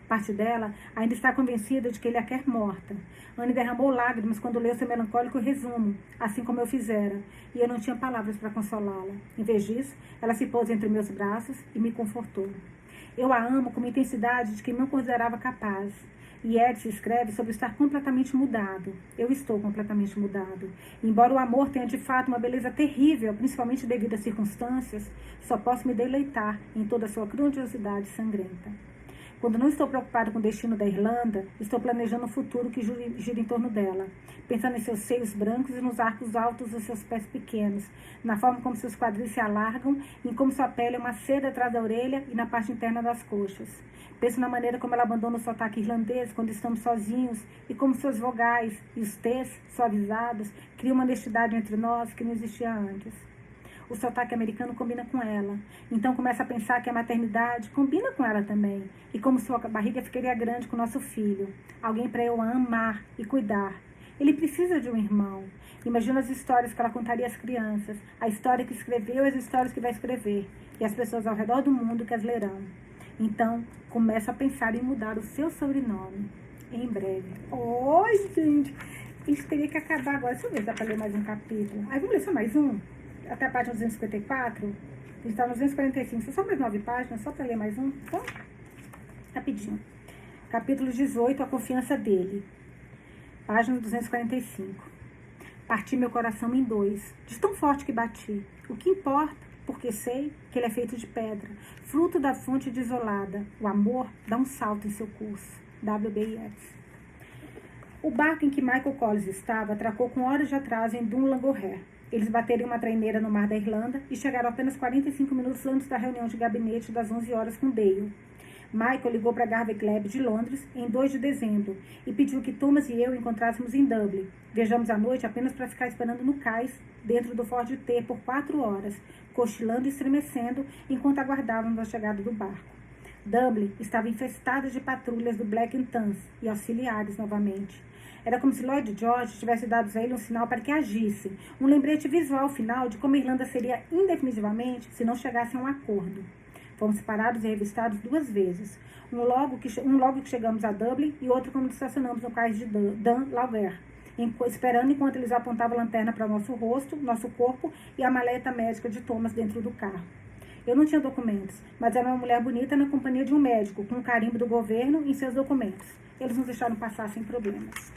Parte dela ainda está convencida de que ele a quer morta. Anne derramou lágrimas quando leu seu melancólico resumo, assim como eu fizera, e eu não tinha palavras para consolá-la. Em vez disso, ela se pôs entre meus braços e me confortou. Eu a amo com uma intensidade de quem não considerava capaz. E Edson escreve sobre estar completamente mudado. Eu estou completamente mudado. Embora o amor tenha de fato uma beleza terrível, principalmente devido às circunstâncias, só posso me deleitar em toda a sua grandiosidade sangrenta. Quando não estou preocupado com o destino da Irlanda, estou planejando um futuro que gira em torno dela, pensando em seus seios brancos e nos arcos altos dos seus pés pequenos, na forma como seus quadris se alargam, em como sua pele é uma seda atrás da orelha e na parte interna das coxas. Penso na maneira como ela abandona o sotaque irlandês quando estamos sozinhos e como suas vogais e os T's suavizados criam uma honestidade entre nós que não existia antes. O sotaque americano combina com ela. Então começa a pensar que a maternidade combina com ela também. E como sua barriga ficaria grande com o nosso filho. Alguém para eu amar e cuidar. Ele precisa de um irmão. Imagina as histórias que ela contaria às crianças. A história que escreveu e as histórias que vai escrever. E as pessoas ao redor do mundo que as lerão. Então, começa a pensar em mudar o seu sobrenome. Em breve. Oi, gente! Isso teria que acabar agora. Deixa eu ver se dá para ler mais um capítulo. Aí vamos ler só mais um? Até a página 254, a gente está no 245, são só mais 9 páginas, só para ler mais um, tá? Rapidinho. Capítulo 18, a confiança dele. Página 245. Parti meu coração em dois, de tão forte que bati. O que importa porque sei que ele é feito de pedra, fruto da fonte desolada. O amor dá um salto em seu curso. W.B. Yeats. O barco em que Michael Collins estava atracou com horas de atraso em Dunlangorre. Eles bateram uma traineira no mar da Irlanda e chegaram apenas 45 minutos antes da reunião de gabinete das 11 horas com Dale. Michael ligou para a Garvey Club de Londres em 2 de dezembro e pediu que Thomas e eu encontrássemos em Dublin. Viajamos à noite apenas para ficar esperando no cais, dentro do Ford T, por 4 horas, cochilando e estremecendo enquanto aguardávamos a chegada do barco. Dublin estava infestada de patrulhas do Black and Tans e auxiliares novamente. Era como se Lloyd George tivesse dado a ele um sinal para que agisse, um lembrete visual final de como a Irlanda seria indefinitivamente se não chegasse a um acordo. Fomos parados e revistados 2 vezes, um logo que chegamos a Dublin e outro quando estacionamos no cais de Dunlangorre, esperando enquanto eles apontavam a lanterna para o nosso rosto, nosso corpo e a maleta médica de Thomas dentro do carro. Eu não tinha documentos, mas era uma mulher bonita na companhia de um médico, com um carimbo do governo em seus documentos. Eles nos deixaram passar sem problemas.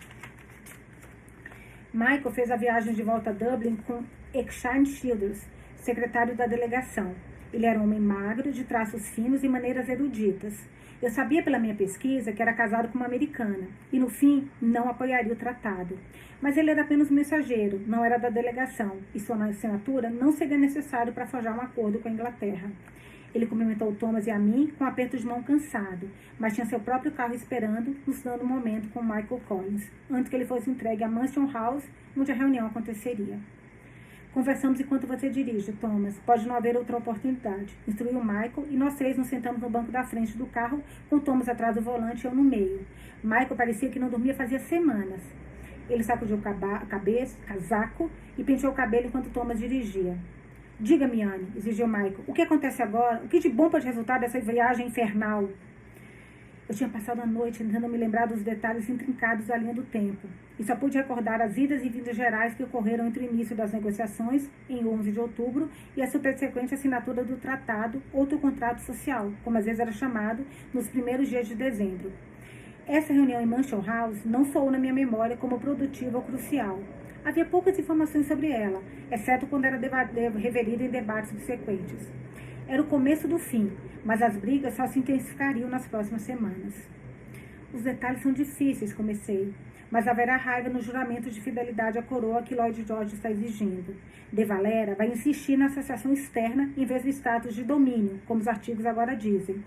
Michael fez a viagem de volta a Dublin com Erskine Childers, secretário da delegação. Ele era um homem magro, de traços finos e maneiras eruditas. Eu sabia pela minha pesquisa que era casado com uma americana e, no fim, não apoiaria o tratado. Mas ele era apenas um mensageiro, não era da delegação, e sua assinatura não seria necessário para forjar um acordo com a Inglaterra. Ele cumprimentou Thomas e a mim com um aperto de mão cansado, mas tinha seu próprio carro esperando, nos dando um momento com Michael Collins, antes que ele fosse entregue à Mansion House, onde a reunião aconteceria. Conversamos enquanto você dirige, Thomas. Pode não haver outra oportunidade. Instruiu Michael e nós 3 nos sentamos no banco da frente do carro, com Thomas atrás do volante e eu no meio. Michael parecia que não dormia fazia semanas. Ele sacudiu o casaco e penteou o cabelo enquanto Thomas dirigia. Diga-me, Anne, exigiu Michael, o que acontece agora? O que de bom pode resultar dessa viagem infernal? Eu tinha passado a noite tentando me lembrar dos detalhes intrincados da linha do tempo, e só pude recordar as idas e vindas gerais que ocorreram entre o início das negociações, em 11 de outubro, e a subsequente assinatura do tratado, outro contrato social, como às vezes era chamado, nos primeiros dias de dezembro. Essa reunião em Mansion House não soou na minha memória como produtiva ou crucial. Havia poucas informações sobre ela, exceto quando era referida em debates subsequentes. Era o começo do fim, mas as brigas só se intensificariam nas próximas semanas. Os detalhes são difíceis, comecei, mas haverá raiva no juramento de fidelidade à coroa que Lloyd George está exigindo. De Valera vai insistir na associação externa em vez do status de domínio, como os artigos agora dizem.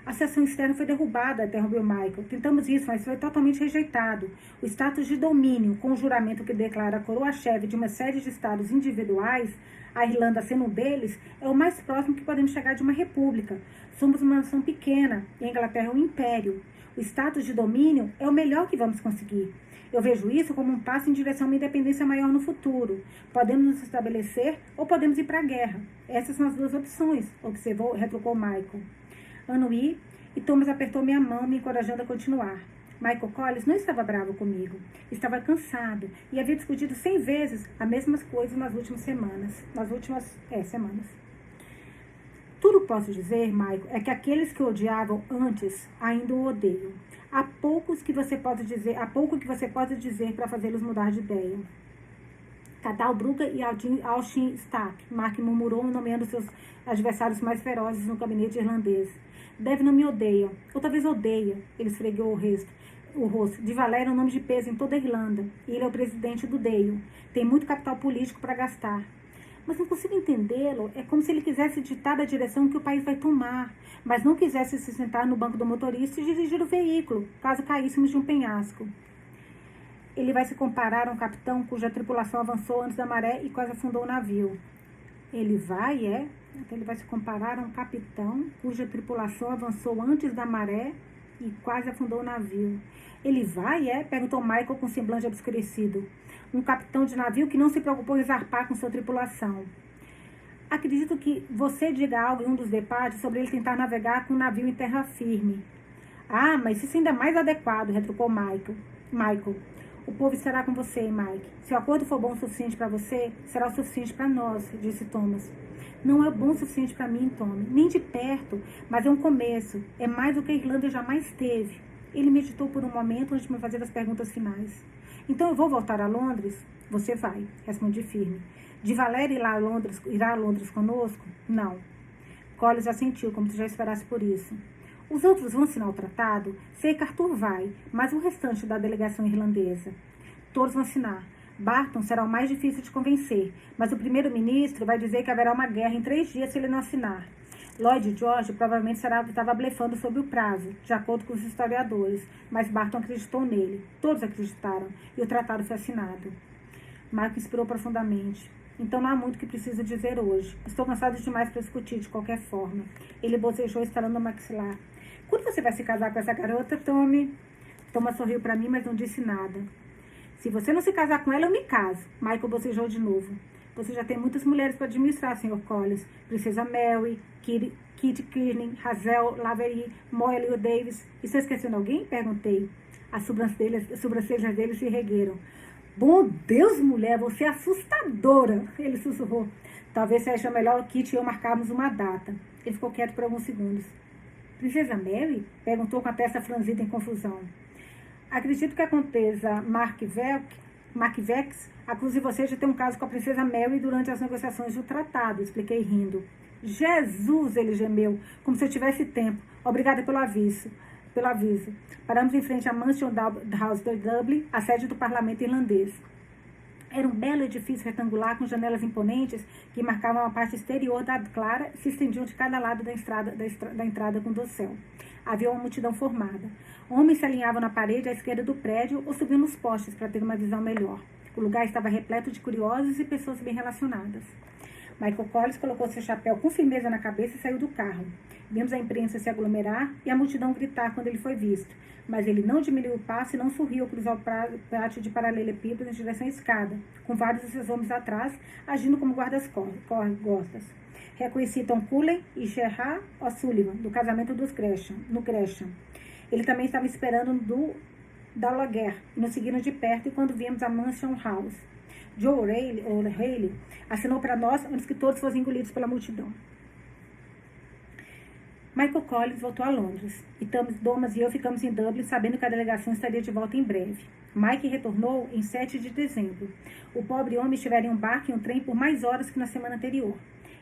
A associação externa foi derrubada, interrompeu Michael. Tentamos isso, mas foi totalmente rejeitado. O status de domínio, com o juramento que declara a coroa-chefe de uma série de estados individuais, a Irlanda sendo um deles, é o mais próximo que podemos chegar de uma república. Somos uma nação pequena e a Inglaterra é um império. O status de domínio é o melhor que vamos conseguir. Eu vejo isso como um passo em direção a uma independência maior no futuro. Podemos nos estabelecer ou podemos ir para a guerra. Essas são as 2 opções, observou, retrucou Michael. Anuí e Thomas apertou minha mão, me encorajando a continuar. Michael Collins não estava bravo comigo. Estava cansado e havia discutido 100 vezes as mesmas coisas nas últimas semanas. Semanas. Tudo que posso dizer, Michael, é que aqueles que o odiavam antes ainda o odeiam. Há pouco que você pode dizer para fazê-los mudar de ideia. Cadal Brugge e Austin Stack, Mark murmurou, nomeando seus adversários mais ferozes no gabinete irlandês. Deve não me odeia, ou talvez odeia, ele esfregou o rosto. De Valera é um nome de peso em toda a Irlanda, e ele é o presidente do Dale. Tem muito capital político para gastar. Mas não consigo entendê-lo, é como se ele quisesse ditar a direção que o país vai tomar, mas não quisesse se sentar no banco do motorista e dirigir o veículo, caso caíssemos de um penhasco. Ele vai se comparar a um capitão cuja tripulação avançou antes da maré e quase afundou o navio. Ele vai se comparar a um capitão cuja tripulação avançou antes da maré e quase afundou o navio. Ele vai, perguntou Michael com semblante obscurecido. Um capitão de navio que não se preocupou em zarpar com sua tripulação. Acredito que você diga algo em um dos debates sobre ele tentar navegar com um navio em terra firme. Ah, mas isso ainda é mais adequado, retrucou Michael. O povo estará com você, Mike. Se o acordo for bom o suficiente para você, será o suficiente para nós, disse Thomas. Não é bom o suficiente para mim, Tommy, nem de perto, mas é um começo. É mais do que a Irlanda jamais teve. Ele meditou por um momento antes de me fazer as perguntas finais. Então eu vou voltar a Londres? Você vai, respondi firme. De Valéria irá a Londres conosco? Não. Collins assentiu, como se já esperasse por isso. Os outros vão assinar o tratado? Sei que Arthur vai, mas o restante da delegação irlandesa? Todos vão assinar. Barton será o mais difícil de convencer, mas o primeiro-ministro vai dizer que haverá uma guerra em 3 dias se ele não assinar. Lloyd George provavelmente estava blefando sobre o prazo, de acordo com os historiadores, mas Barton acreditou nele. Todos acreditaram, e o tratado foi assinado. Marco inspirou profundamente. Então não há muito que preciso dizer hoje. Estou cansado demais para discutir de qualquer forma. Ele bocejou, estalando o maxilar. Quando você vai se casar com essa garota, Tommy? Thomas sorriu para mim, mas não disse nada. Se você não se casar com ela, eu me caso. Michael bocejou de novo. Você já tem muitas mulheres para administrar, Sr. Collins. Princesa Mary, Kitty Kearney, Hazel, Lavery, Moyle Davis. Estou esquecendo alguém? Perguntei. As sobrancelhas dele se ergueram. Bom Deus, mulher, você é assustadora, ele sussurrou. Talvez seja melhor Kitty e eu marcarmos uma data. Ele ficou quieto por alguns segundos. Princesa Mary? Perguntou com a testa franzida em confusão. Acredito que a Contesa Markivex acuse você de ter um caso com a Princesa Mary durante as negociações do tratado, expliquei rindo. Jesus, ele gemeu, como se eu tivesse tempo. Obrigada pelo aviso. Paramos em frente à Mansion House de Dublin, a sede do parlamento irlandês. Era um belo edifício retangular com janelas imponentes que marcavam a parte exterior da clara e se estendiam de cada lado da entrada com o dossel. Havia uma multidão formada. Homens se alinhavam na parede à esquerda do prédio ou subiam nos postes para ter uma visão melhor. O lugar estava repleto de curiosos e pessoas bem relacionadas. Michael Collins colocou seu chapéu com firmeza na cabeça e saiu do carro. Vimos a imprensa se aglomerar e a multidão gritar quando ele foi visto. Mas ele não diminuiu o passo e não sorriu ao cruzar o pátio de paralelepípedo em direção à escada, com vários de seus homens atrás, agindo como guardas-costas. Reconheci Tom Cullen e Gerard O'Sullivan, do casamento dos Gresham. Ele também estava esperando da Laguerre, e nos seguiram de perto e quando viemos a Mansion House. Joe O'Reilly assinou para nós antes que todos fossem engolidos pela multidão. Michael Collins voltou a Londres, e Thomas e eu ficamos em Dublin sabendo que a delegação estaria de volta em breve. Mike retornou em 7 de dezembro. O pobre homem estivera em um barco e um trem por mais horas que na semana anterior.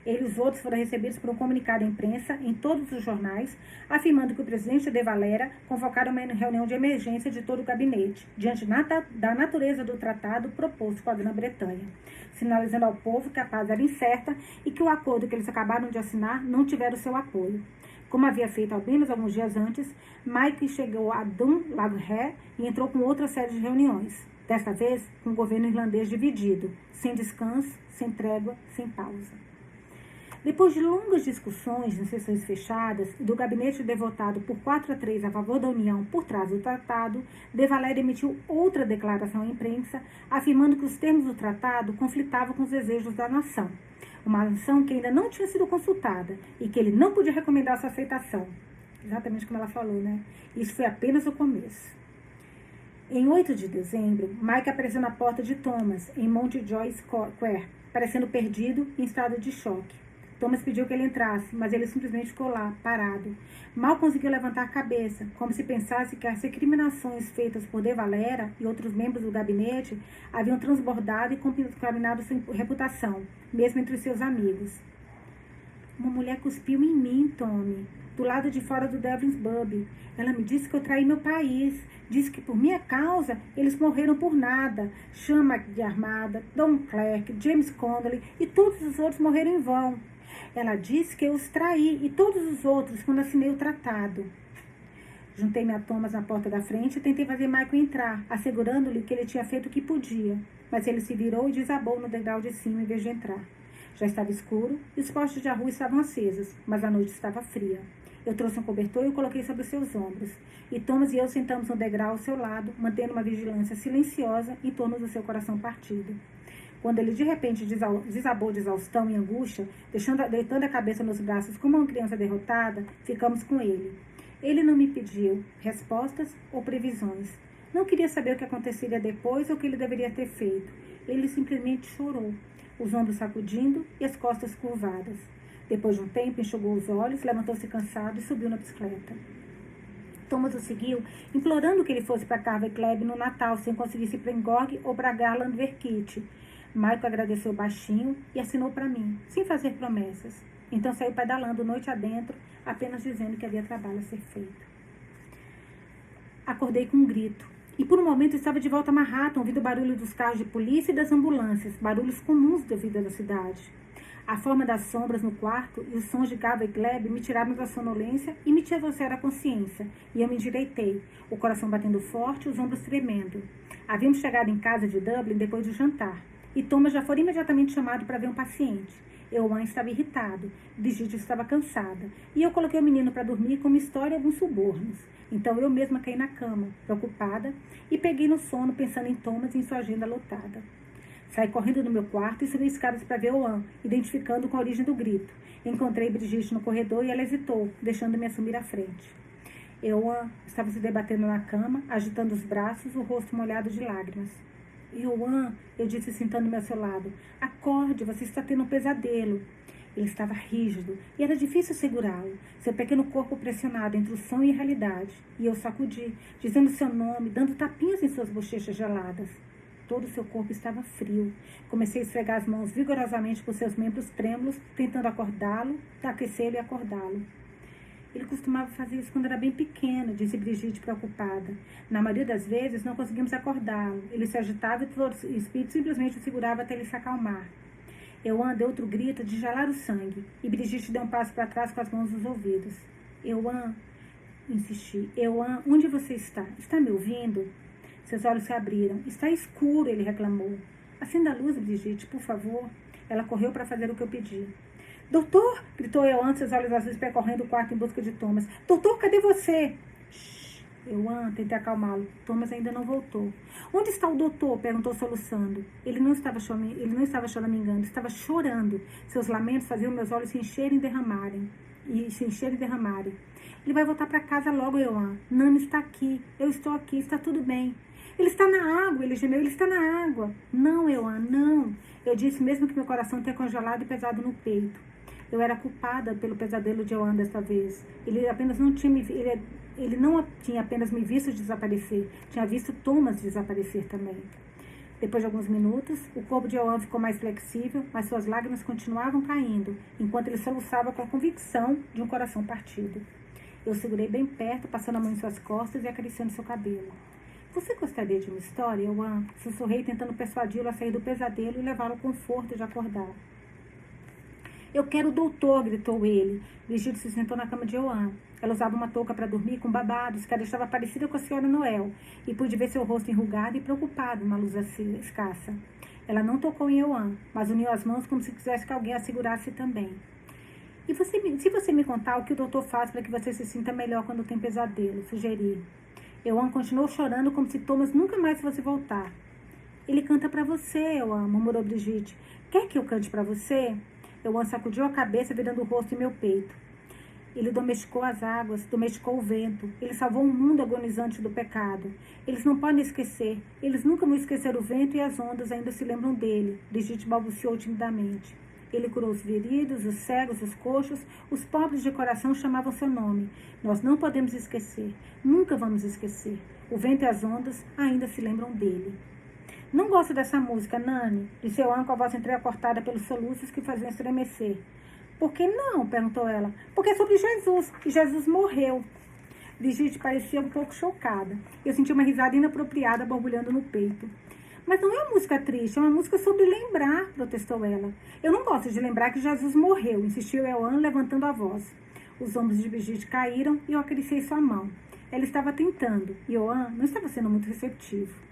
Ele e os outros foram recebidos por um comunicado à imprensa, em todos os jornais, afirmando que o presidente de Valera convocara uma reunião de emergência de todo o gabinete, diante da natureza do tratado proposto com a Grã-Bretanha, sinalizando ao povo que a paz era incerta e que o acordo que eles acabaram de assinar não tivera o seu apoio. Como havia feito ao menos alguns dias antes, Mike chegou a Dunlaghre e entrou com outra série de reuniões, desta vez com o governo irlandês dividido, sem descanso, sem trégua, sem pausa. Depois de longas discussões em sessões fechadas e do gabinete devotado por 4-3 a favor da União por trás do tratado, De Valera emitiu outra declaração à imprensa, afirmando que os termos do tratado conflitavam com os desejos da nação. Uma nação que ainda não tinha sido consultada e que ele não podia recomendar sua aceitação. Exatamente como ela falou, né? Isso foi apenas o começo. Em 8 de dezembro, Mike apareceu na porta de Thomas, em Mountjoy Square, parecendo perdido e em estado de choque. Thomas pediu que ele entrasse, mas ele simplesmente ficou lá, parado. Mal conseguiu levantar a cabeça, como se pensasse que as recriminações feitas por De Valera e outros membros do gabinete haviam transbordado e contaminado sua reputação, mesmo entre seus amigos. Uma mulher cuspiu em mim, Tommy, do lado de fora do Devlin's Pub. Ela me disse que eu traí meu país. Disse que por minha causa eles morreram por nada. Chama de Armada, Don Clark, James Connolly e todos os outros morreram em vão. Ela disse que eu os traí e todos os outros quando assinei o tratado. Juntei-me a Thomas na porta da frente e tentei fazer Michael entrar, assegurando-lhe que ele tinha feito o que podia. Mas ele se virou e desabou no degrau de cima em vez de entrar. Já estava escuro e os postes de rua estavam acesos, mas a noite estava fria. Eu trouxe um cobertor e o coloquei sobre seus ombros. E Thomas e eu sentamos no degrau ao seu lado, mantendo uma vigilância silenciosa em torno do seu coração partido. Quando ele de repente desabou de exaustão e angústia, deitando a cabeça nos braços como uma criança derrotada, ficamos com ele. Ele não me pediu respostas ou previsões. Não queria saber o que aconteceria depois ou o que ele deveria ter feito. Ele simplesmente chorou, os ombros sacudindo e as costas curvadas. Depois de um tempo, enxugou os olhos, levantou-se cansado e subiu na bicicleta. Thomas o seguiu, implorando que ele fosse para Carver Club no Natal, sem conseguir ir para Engorg ou para Garland ver Kitty. Michael agradeceu baixinho e assinou para mim, sem fazer promessas. Então saiu pedalando noite adentro, apenas dizendo que havia trabalho a ser feito. Acordei com um grito. E por um momento estava de volta a Manhattan, ouvindo o barulho dos carros de polícia e das ambulâncias, barulhos comuns da vida da cidade. A forma das sombras no quarto e os sons de Gaba e Gleb me tiraram da sonolência e me trouxeram a consciência. E eu me endireitei, o coração batendo forte, os ombros tremendo. Havíamos chegado em casa de Dublin depois do jantar, e Thomas já foi imediatamente chamado para ver um paciente. Euan estava irritado, Brigitte estava cansada, e eu coloquei o menino para dormir com uma história e alguns subornos. Então eu mesma caí na cama, preocupada, e peguei no sono pensando em Thomas e em sua agenda lotada. Saí correndo do meu quarto e subi escadas para ver Euan, identificando com a origem do grito. Encontrei Brigitte no corredor e ela hesitou, deixando-me assumir a frente. Euan estava se debatendo na cama, agitando os braços, o rosto molhado de lágrimas. Euan, eu disse sentando-me ao seu lado, acorde, você está tendo um pesadelo. Ele estava rígido e era difícil segurá-lo, seu pequeno corpo pressionado entre o sonho e a realidade. E eu sacudi, dizendo seu nome, dando tapinhas em suas bochechas geladas. Todo o seu corpo estava frio. Comecei a esfregar as mãos vigorosamente por seus membros trêmulos, tentando acordá-lo, aquecê-lo e acordá-lo. Ele costumava fazer isso quando era bem pequeno, disse Brigitte preocupada. Na maioria das vezes, não conseguimos acordá-lo. Ele se agitava e o espírito simplesmente o segurava até ele se acalmar. Euan deu outro grito de gelar o sangue, e Brigitte deu um passo para trás com as mãos nos ouvidos. Euan, insisti. Euan, onde você está? Está me ouvindo? Seus olhos se abriram. Está escuro, ele reclamou. Acenda a luz, Brigitte, por favor. Ela correu para fazer o que eu pedi. Doutor! Gritou Euan, seus olhos azuis percorrendo o quarto em busca de Thomas. Doutor, cadê você? Shhh! Euan, tentei acalmá-lo. Thomas ainda não voltou. Onde está o doutor? Perguntou soluçando. Ele não estava choramingando, estava chorando. Seus lamentos faziam meus olhos se encherem e derramarem. Ele vai voltar para casa logo, Euan. Nana está aqui. Eu estou aqui. Está tudo bem. Ele está na água, ele gemeu. Ele está na água. Não, Euan, não. Eu disse mesmo que meu coração tenha congelado e pesado no peito. Eu era culpada pelo pesadelo de Euan desta vez. Ele não tinha apenas me visto desaparecer, tinha visto Thomas desaparecer também. Depois de alguns minutos, o corpo de Euan ficou mais flexível, mas suas lágrimas continuavam caindo, enquanto ele soluçava com a convicção de um coração partido. Eu segurei bem perto, passando a mão em suas costas e acariciando seu cabelo. Você gostaria de uma história, Euan? Sussurrei, tentando persuadi-lo a sair do pesadelo e levá-lo ao conforto de acordar. Eu quero o doutor, gritou ele. Brigitte se sentou na cama de Euan. Ela usava uma touca para dormir com babados, que a deixava parecida com a senhora Noel, e pude ver seu rosto enrugado e preocupado na luz escassa. Ela não tocou em Euan, mas uniu as mãos como se quisesse que alguém a segurasse também. E se você me contar o que o doutor faz para que você se sinta melhor quando tem pesadelo, sugeri. Euan continuou chorando como se Thomas nunca mais fosse voltar. Ele canta para você, Euan, murmurou Brigitte. Quer que eu cante para você? Euan sacudiu a cabeça, virando o rosto em meu peito. Ele domesticou as águas, domesticou o vento. Ele salvou um mundo agonizante do pecado. Eles não podem esquecer. Eles nunca vão esquecer o vento e as ondas ainda se lembram dele. Brigitte balbuciou timidamente. Ele curou os feridos, os cegos, os coxos. Os pobres de coração chamavam seu nome. Nós não podemos esquecer. Nunca vamos esquecer. O vento e as ondas ainda se lembram dele. Não gosto dessa música, Nani, disse Euan com a voz entrecortada pelos soluços que faziam estremecer. Por que não? Perguntou ela. Porque é sobre Jesus, e Jesus morreu. Brigitte parecia um pouco chocada. Eu senti uma risada inapropriada borbulhando no peito. Mas não é uma música triste, é uma música sobre lembrar, protestou ela. Eu não gosto de lembrar que Jesus morreu, insistiu Euan, levantando a voz. Os ombros de Brigitte caíram e eu acariciei sua mão. Ela estava tentando, e Euan não estava sendo muito receptivo.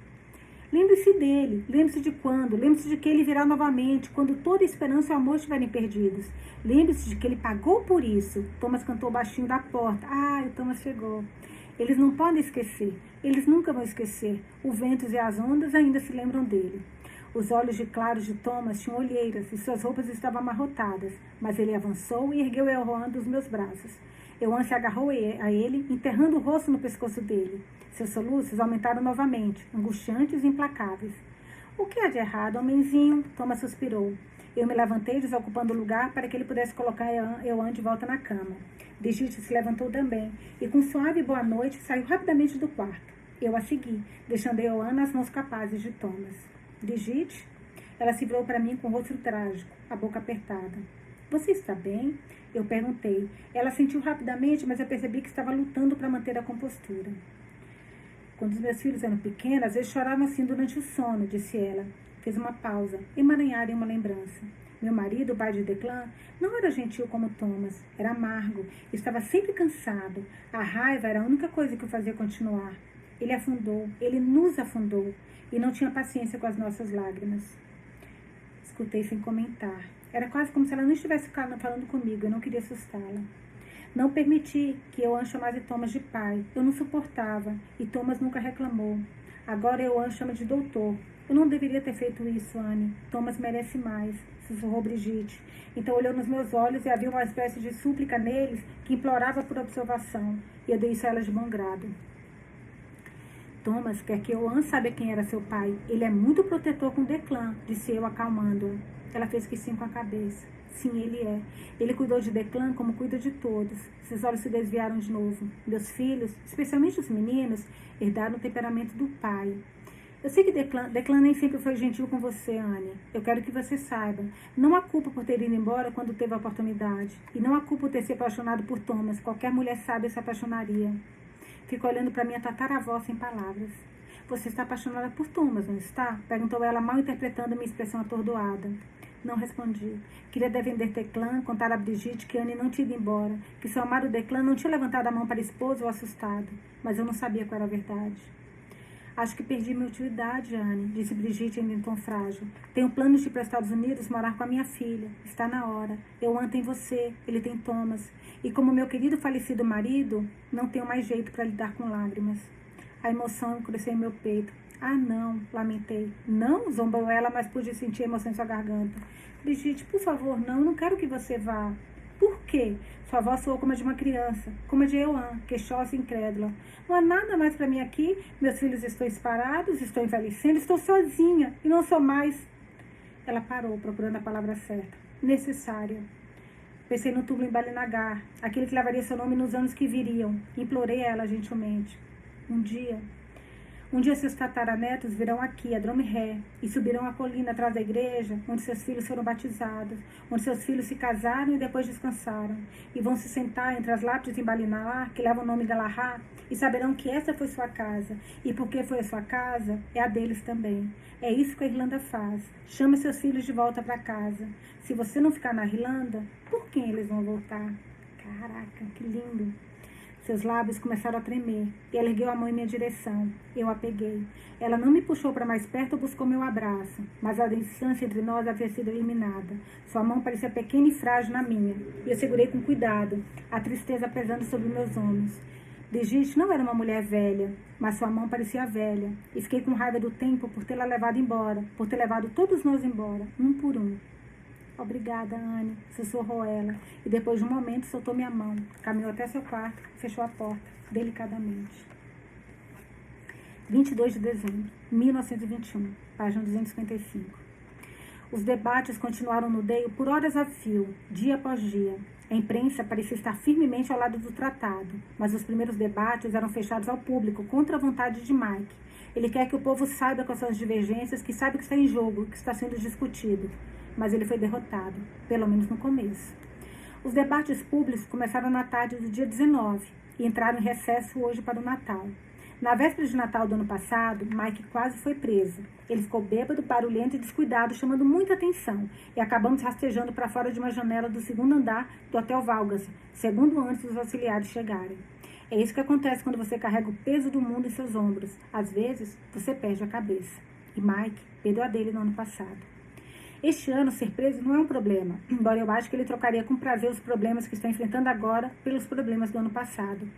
Lembre-se dele, lembre-se de quando, lembre-se de que ele virá novamente, quando toda a esperança e o amor estiverem perdidos. Lembre-se de que ele pagou por isso. Thomas cantou baixinho da porta. O Thomas chegou. Eles não podem esquecer, eles nunca vão esquecer. Os ventos e as ondas ainda se lembram dele. Os olhos claros de Thomas tinham olheiras e suas roupas estavam amarrotadas, mas ele avançou e ergueu Euan dos meus braços. Euan se agarrou a ele, enterrando o rosto no pescoço dele. Seus soluços aumentaram novamente, angustiantes e implacáveis. O que há de errado, homenzinho? Thomas suspirou. Eu me levantei, desocupando o lugar para que ele pudesse colocar Euan de volta na cama. Brigitte se levantou também e, com suave boa noite, saiu rapidamente do quarto. Eu a segui, deixando Euan nas mãos capazes de Thomas. Brigitte? Ela se virou para mim com o rosto trágico, a boca apertada. Você está bem? Eu perguntei. Ela sentiu rapidamente, mas eu percebi que estava lutando para manter a compostura. Quando os meus filhos eram pequenos, às vezes choravam assim durante o sono, disse ela. Fez uma pausa, emaranhada em uma lembrança. Meu marido, o pai de Declan, não era gentil como Thomas. Era amargo, estava sempre cansado. A raiva era a única coisa que o fazia continuar. Ele afundou, ele nos afundou, e não tinha paciência com as nossas lágrimas. Escutei sem comentar. Era quase como se ela não estivesse falando comigo, eu não queria assustá-la. Não permiti que eu chamasse Thomas de pai. Eu não suportava, e Thomas nunca reclamou. Agora eu chamo de doutor. Eu não deveria ter feito isso, Anne. Thomas merece mais, sussurrou Brigitte. Então olhou nos meus olhos e havia uma espécie de súplica neles que implorava por observação. E eu dei isso a ela de bom grado. Thomas quer que eu saiba quem era seu pai. Ele é muito protetor com Declan, disse eu, acalmando-a. Ela fez que sim com a cabeça. Sim, ele é. Ele cuidou de Declan como cuida de todos. Seus olhos se desviaram de novo. Meus filhos, especialmente os meninos, herdaram o temperamento do pai. Eu sei que Declan nem sempre foi gentil com você, Anne. Eu quero que você saiba. Não há culpa por ter ido embora quando teve a oportunidade. E não há culpa por ter se apaixonado por Thomas. Qualquer mulher sábia se apaixonaria. Ficou olhando para minha tataravó sem palavras. Você está apaixonada por Thomas, não está? Perguntou ela, mal interpretando minha expressão atordoada. Não respondi. Queria defender Declan, contar a Brigitte que Anne não tinha ido embora, que seu amado Declan não tinha levantado a mão para a esposa ou assustado. Mas eu não sabia qual era a verdade. Acho que perdi minha utilidade, Anne, disse Brigitte ainda em tom frágil. Tenho planos de ir para os Estados Unidos morar com a minha filha. Está na hora. Eu tem você, ele tem Thomas. E como meu querido falecido marido, não tenho mais jeito para lidar com lágrimas. A emoção cresceu em meu peito. Ah, não, lamentei. Não, zombou ela, mas pude sentir a emoção em sua garganta. Brigitte, por favor, não quero que você vá. Por quê? Sua voz soou como a de uma criança, como a de Euan, queixosa e incrédula. Não há nada mais para mim aqui. Meus filhos estão separados, estou envelhecendo, estou sozinha e não sou mais. Ela parou, procurando a palavra certa. Necessária. Pensei no túmulo em Balinagar, aquele que levaria seu nome nos anos que viriam. Implorei a ela gentilmente. Um dia seus tataranetos virão aqui, a Dromré, e subirão a colina atrás da igreja, onde seus filhos foram batizados, onde seus filhos se casaram e depois descansaram, e vão se sentar entre as lápides em Balinalar, que levam o nome de Galahá, e saberão que essa foi sua casa, e porque foi a sua casa, é a deles também. É isso que a Irlanda faz. Chama seus filhos de volta para casa. Se você não ficar na Irlanda, por quem eles vão voltar? Caraca, que lindo! Seus lábios começaram a tremer, e ela ergueu a mão em minha direção. Eu a peguei. Ela não me puxou para mais perto ou buscou meu abraço, mas a distância entre nós havia sido eliminada. Sua mão parecia pequena e frágil na minha, e eu segurei com cuidado, a tristeza pesando sobre meus ombros. Brigitte não era uma mulher velha, mas sua mão parecia velha, e fiquei com raiva do tempo por tê-la levado embora, por ter levado todos nós embora, um por um. Obrigada, Anne, sussurrou ela, e depois de um momento soltou minha mão, caminhou até seu quarto e fechou a porta, delicadamente. 22 de dezembro, 1921, página 255. Os debates continuaram no Deio por horas a fio, dia após dia. A imprensa parecia estar firmemente ao lado do tratado, mas os primeiros debates eram fechados ao público, contra a vontade de Mike. Ele quer que o povo saiba quais são as divergências, que saiba o que está em jogo, o que está sendo discutido. Mas ele foi derrotado, pelo menos no começo. Os debates públicos começaram na tarde do dia 19 e entraram em recesso hoje para o Natal. Na véspera de Natal do ano passado, Mike quase foi preso. Ele ficou bêbado, barulhento e descuidado, chamando muita atenção, e acabamos rastejando para fora de uma janela do segundo andar do Hotel Valgas, segundo antes dos auxiliares chegarem. É isso que acontece quando você carrega o peso do mundo em seus ombros. Às vezes, você perde a cabeça. E Mike perdeu a dele no ano passado. Este ano, ser preso não é um problema, embora eu acho que ele trocaria com prazer os problemas que está enfrentando agora pelos problemas do ano passado.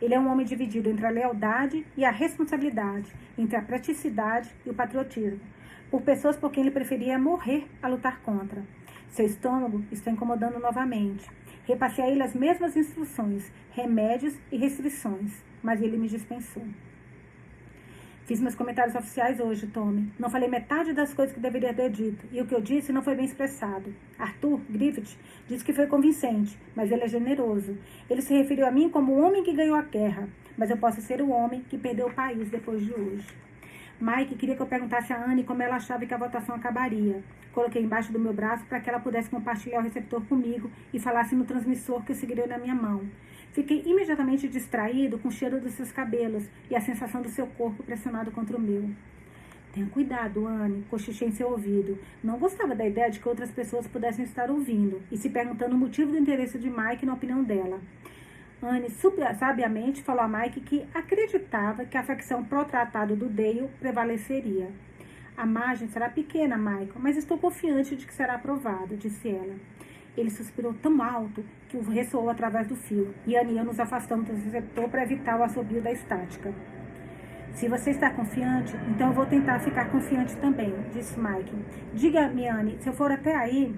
Ele é um homem dividido entre a lealdade e a responsabilidade, entre a praticidade e o patriotismo, por pessoas por quem ele preferia morrer a lutar contra. Seu estômago está incomodando novamente. Repassei a ele as mesmas instruções, remédios e restrições, mas ele me dispensou. Fiz meus comentários oficiais hoje, Tommy. Não falei metade das coisas que deveria ter dito, e o que eu disse não foi bem expressado. Arthur Griffith disse que foi convincente, mas ele é generoso. Ele se referiu a mim como o homem que ganhou a guerra, mas eu posso ser o homem que perdeu o país depois de hoje. Mike queria que eu perguntasse a Anne como ela achava que a votação acabaria. Coloquei embaixo do meu braço para que ela pudesse compartilhar o receptor comigo e falasse no transmissor que eu seguiria na minha mão. Fiquei imediatamente distraído com o cheiro dos seus cabelos e a sensação do seu corpo pressionado contra o meu. Tenha cuidado, Anne, cochichei em seu ouvido. Não gostava da ideia de que outras pessoas pudessem estar ouvindo e se perguntando o motivo do interesse de Mike na opinião dela. Anne sabiamente falou a Mike que acreditava que a facção pró-tratado do Dale prevaleceria. A margem será pequena, Michael, mas estou confiante de que será aprovada, disse ela. Ele suspirou tão alto que o ressoou através do fio, e Anne e eu nos afastamos do receptor para evitar o assobio da estática. Se você está confiante, então eu vou tentar ficar confiante também, disse Mike. Diga-me, Anne, se eu for até aí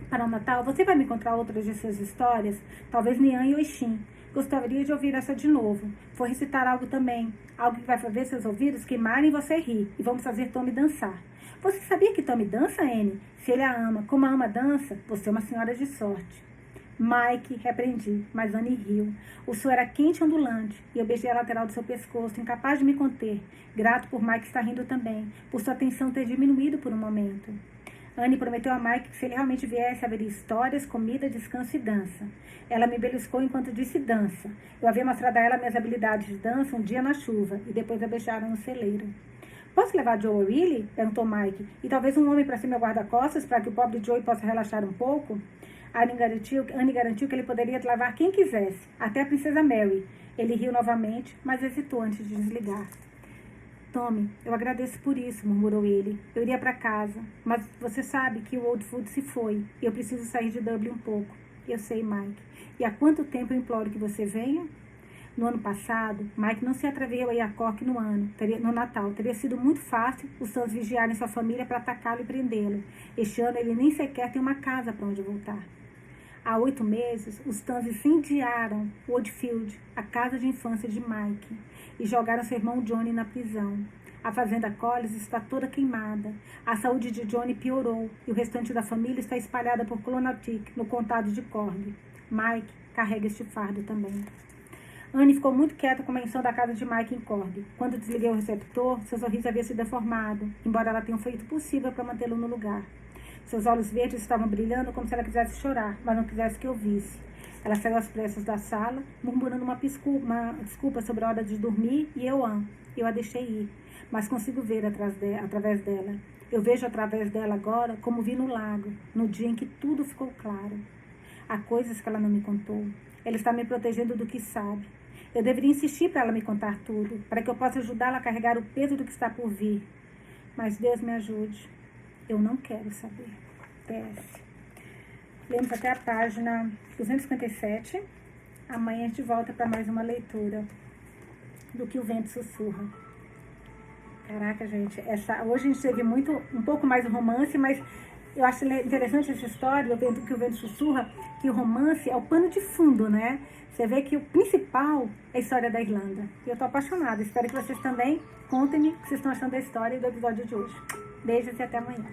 para o Natal, você vai me contar outras de suas histórias? Talvez Nian e Oixin. Gostaria de ouvir essa de novo. Vou recitar algo também. Algo que vai fazer seus ouvidos queimarem e você rir. E vamos fazer Tommy dançar. Você sabia que Tommy dança, Anne? Se ele a ama como a ama dança, você é uma senhora de sorte. Mike, repreendi, mas Anne riu. O suor era quente e ondulante, e eu beijei a lateral do seu pescoço, incapaz de me conter. Grato por Mike estar rindo também, por sua atenção ter diminuído por um momento. Anne prometeu a Mike que se ele realmente viesse, haveria histórias, comida, descanso e dança. Ela me beliscou enquanto disse dança. Eu havia mostrado a ela minhas habilidades de dança um dia na chuva, e depois a beijaram no celeiro. Posso levar Joe Willie? Perguntou Mike. E talvez um homem para ser meu guarda-costas, para que o pobre Joe possa relaxar um pouco? Anne garantiu que ele poderia levar quem quisesse, até a princesa Mary. Ele riu novamente, mas hesitou antes de desligar. Tommy, eu agradeço por isso, murmurou ele. Eu iria para casa, mas você sabe que o Old Food se foi e eu preciso sair de Dublin um pouco. Eu sei, Mike. E há quanto tempo eu imploro que você venha? No ano passado, Mike não se atreveu a ir a Cork no Natal. Teria sido muito fácil os Sons vigiarem sua família para atacá-lo e prendê-lo. Este ano ele nem sequer tem uma casa para onde voltar. Há 8 meses, os Tans incendiaram Woodfield, a casa de infância de Mike, e jogaram seu irmão Johnny na prisão. A fazenda Collis está toda queimada. A saúde de Johnny piorou e o restante da família está espalhada por Clonotic, no condado de Cork. Mike carrega este fardo também. Anne ficou muito quieta com a menção da casa de Mike em Cork. Quando desliguei o receptor, seu sorriso havia se deformado, embora ela tenha feito o possível para mantê-lo no lugar. Seus olhos verdes estavam brilhando como se ela quisesse chorar, mas não quisesse que eu visse. Ela saiu às pressas da sala, murmurando uma desculpa sobre a hora de dormir, e eu a deixei ir, mas consigo ver através dela. Eu vejo através dela agora como vi no lago, no dia em que tudo ficou claro. Há coisas que ela não me contou. Ela está me protegendo do que sabe. Eu deveria insistir para ela me contar tudo, para que eu possa ajudá-la a carregar o peso do que está por vir. Mas Deus me ajude. Eu não quero saber. PS. Lemos até a página 257. Amanhã a gente volta para mais uma leitura do Que o Vento Sussurra. Caraca, gente. Hoje a gente teve um pouco mais de romance, mas eu acho interessante essa história do Que o Vento Sussurra, que o romance é o pano de fundo, né? Você vê que o principal é a história da Irlanda. E eu tô apaixonada. Espero que vocês também contem-me o que vocês estão achando da história e do episódio de hoje. Beijos e até amanhã.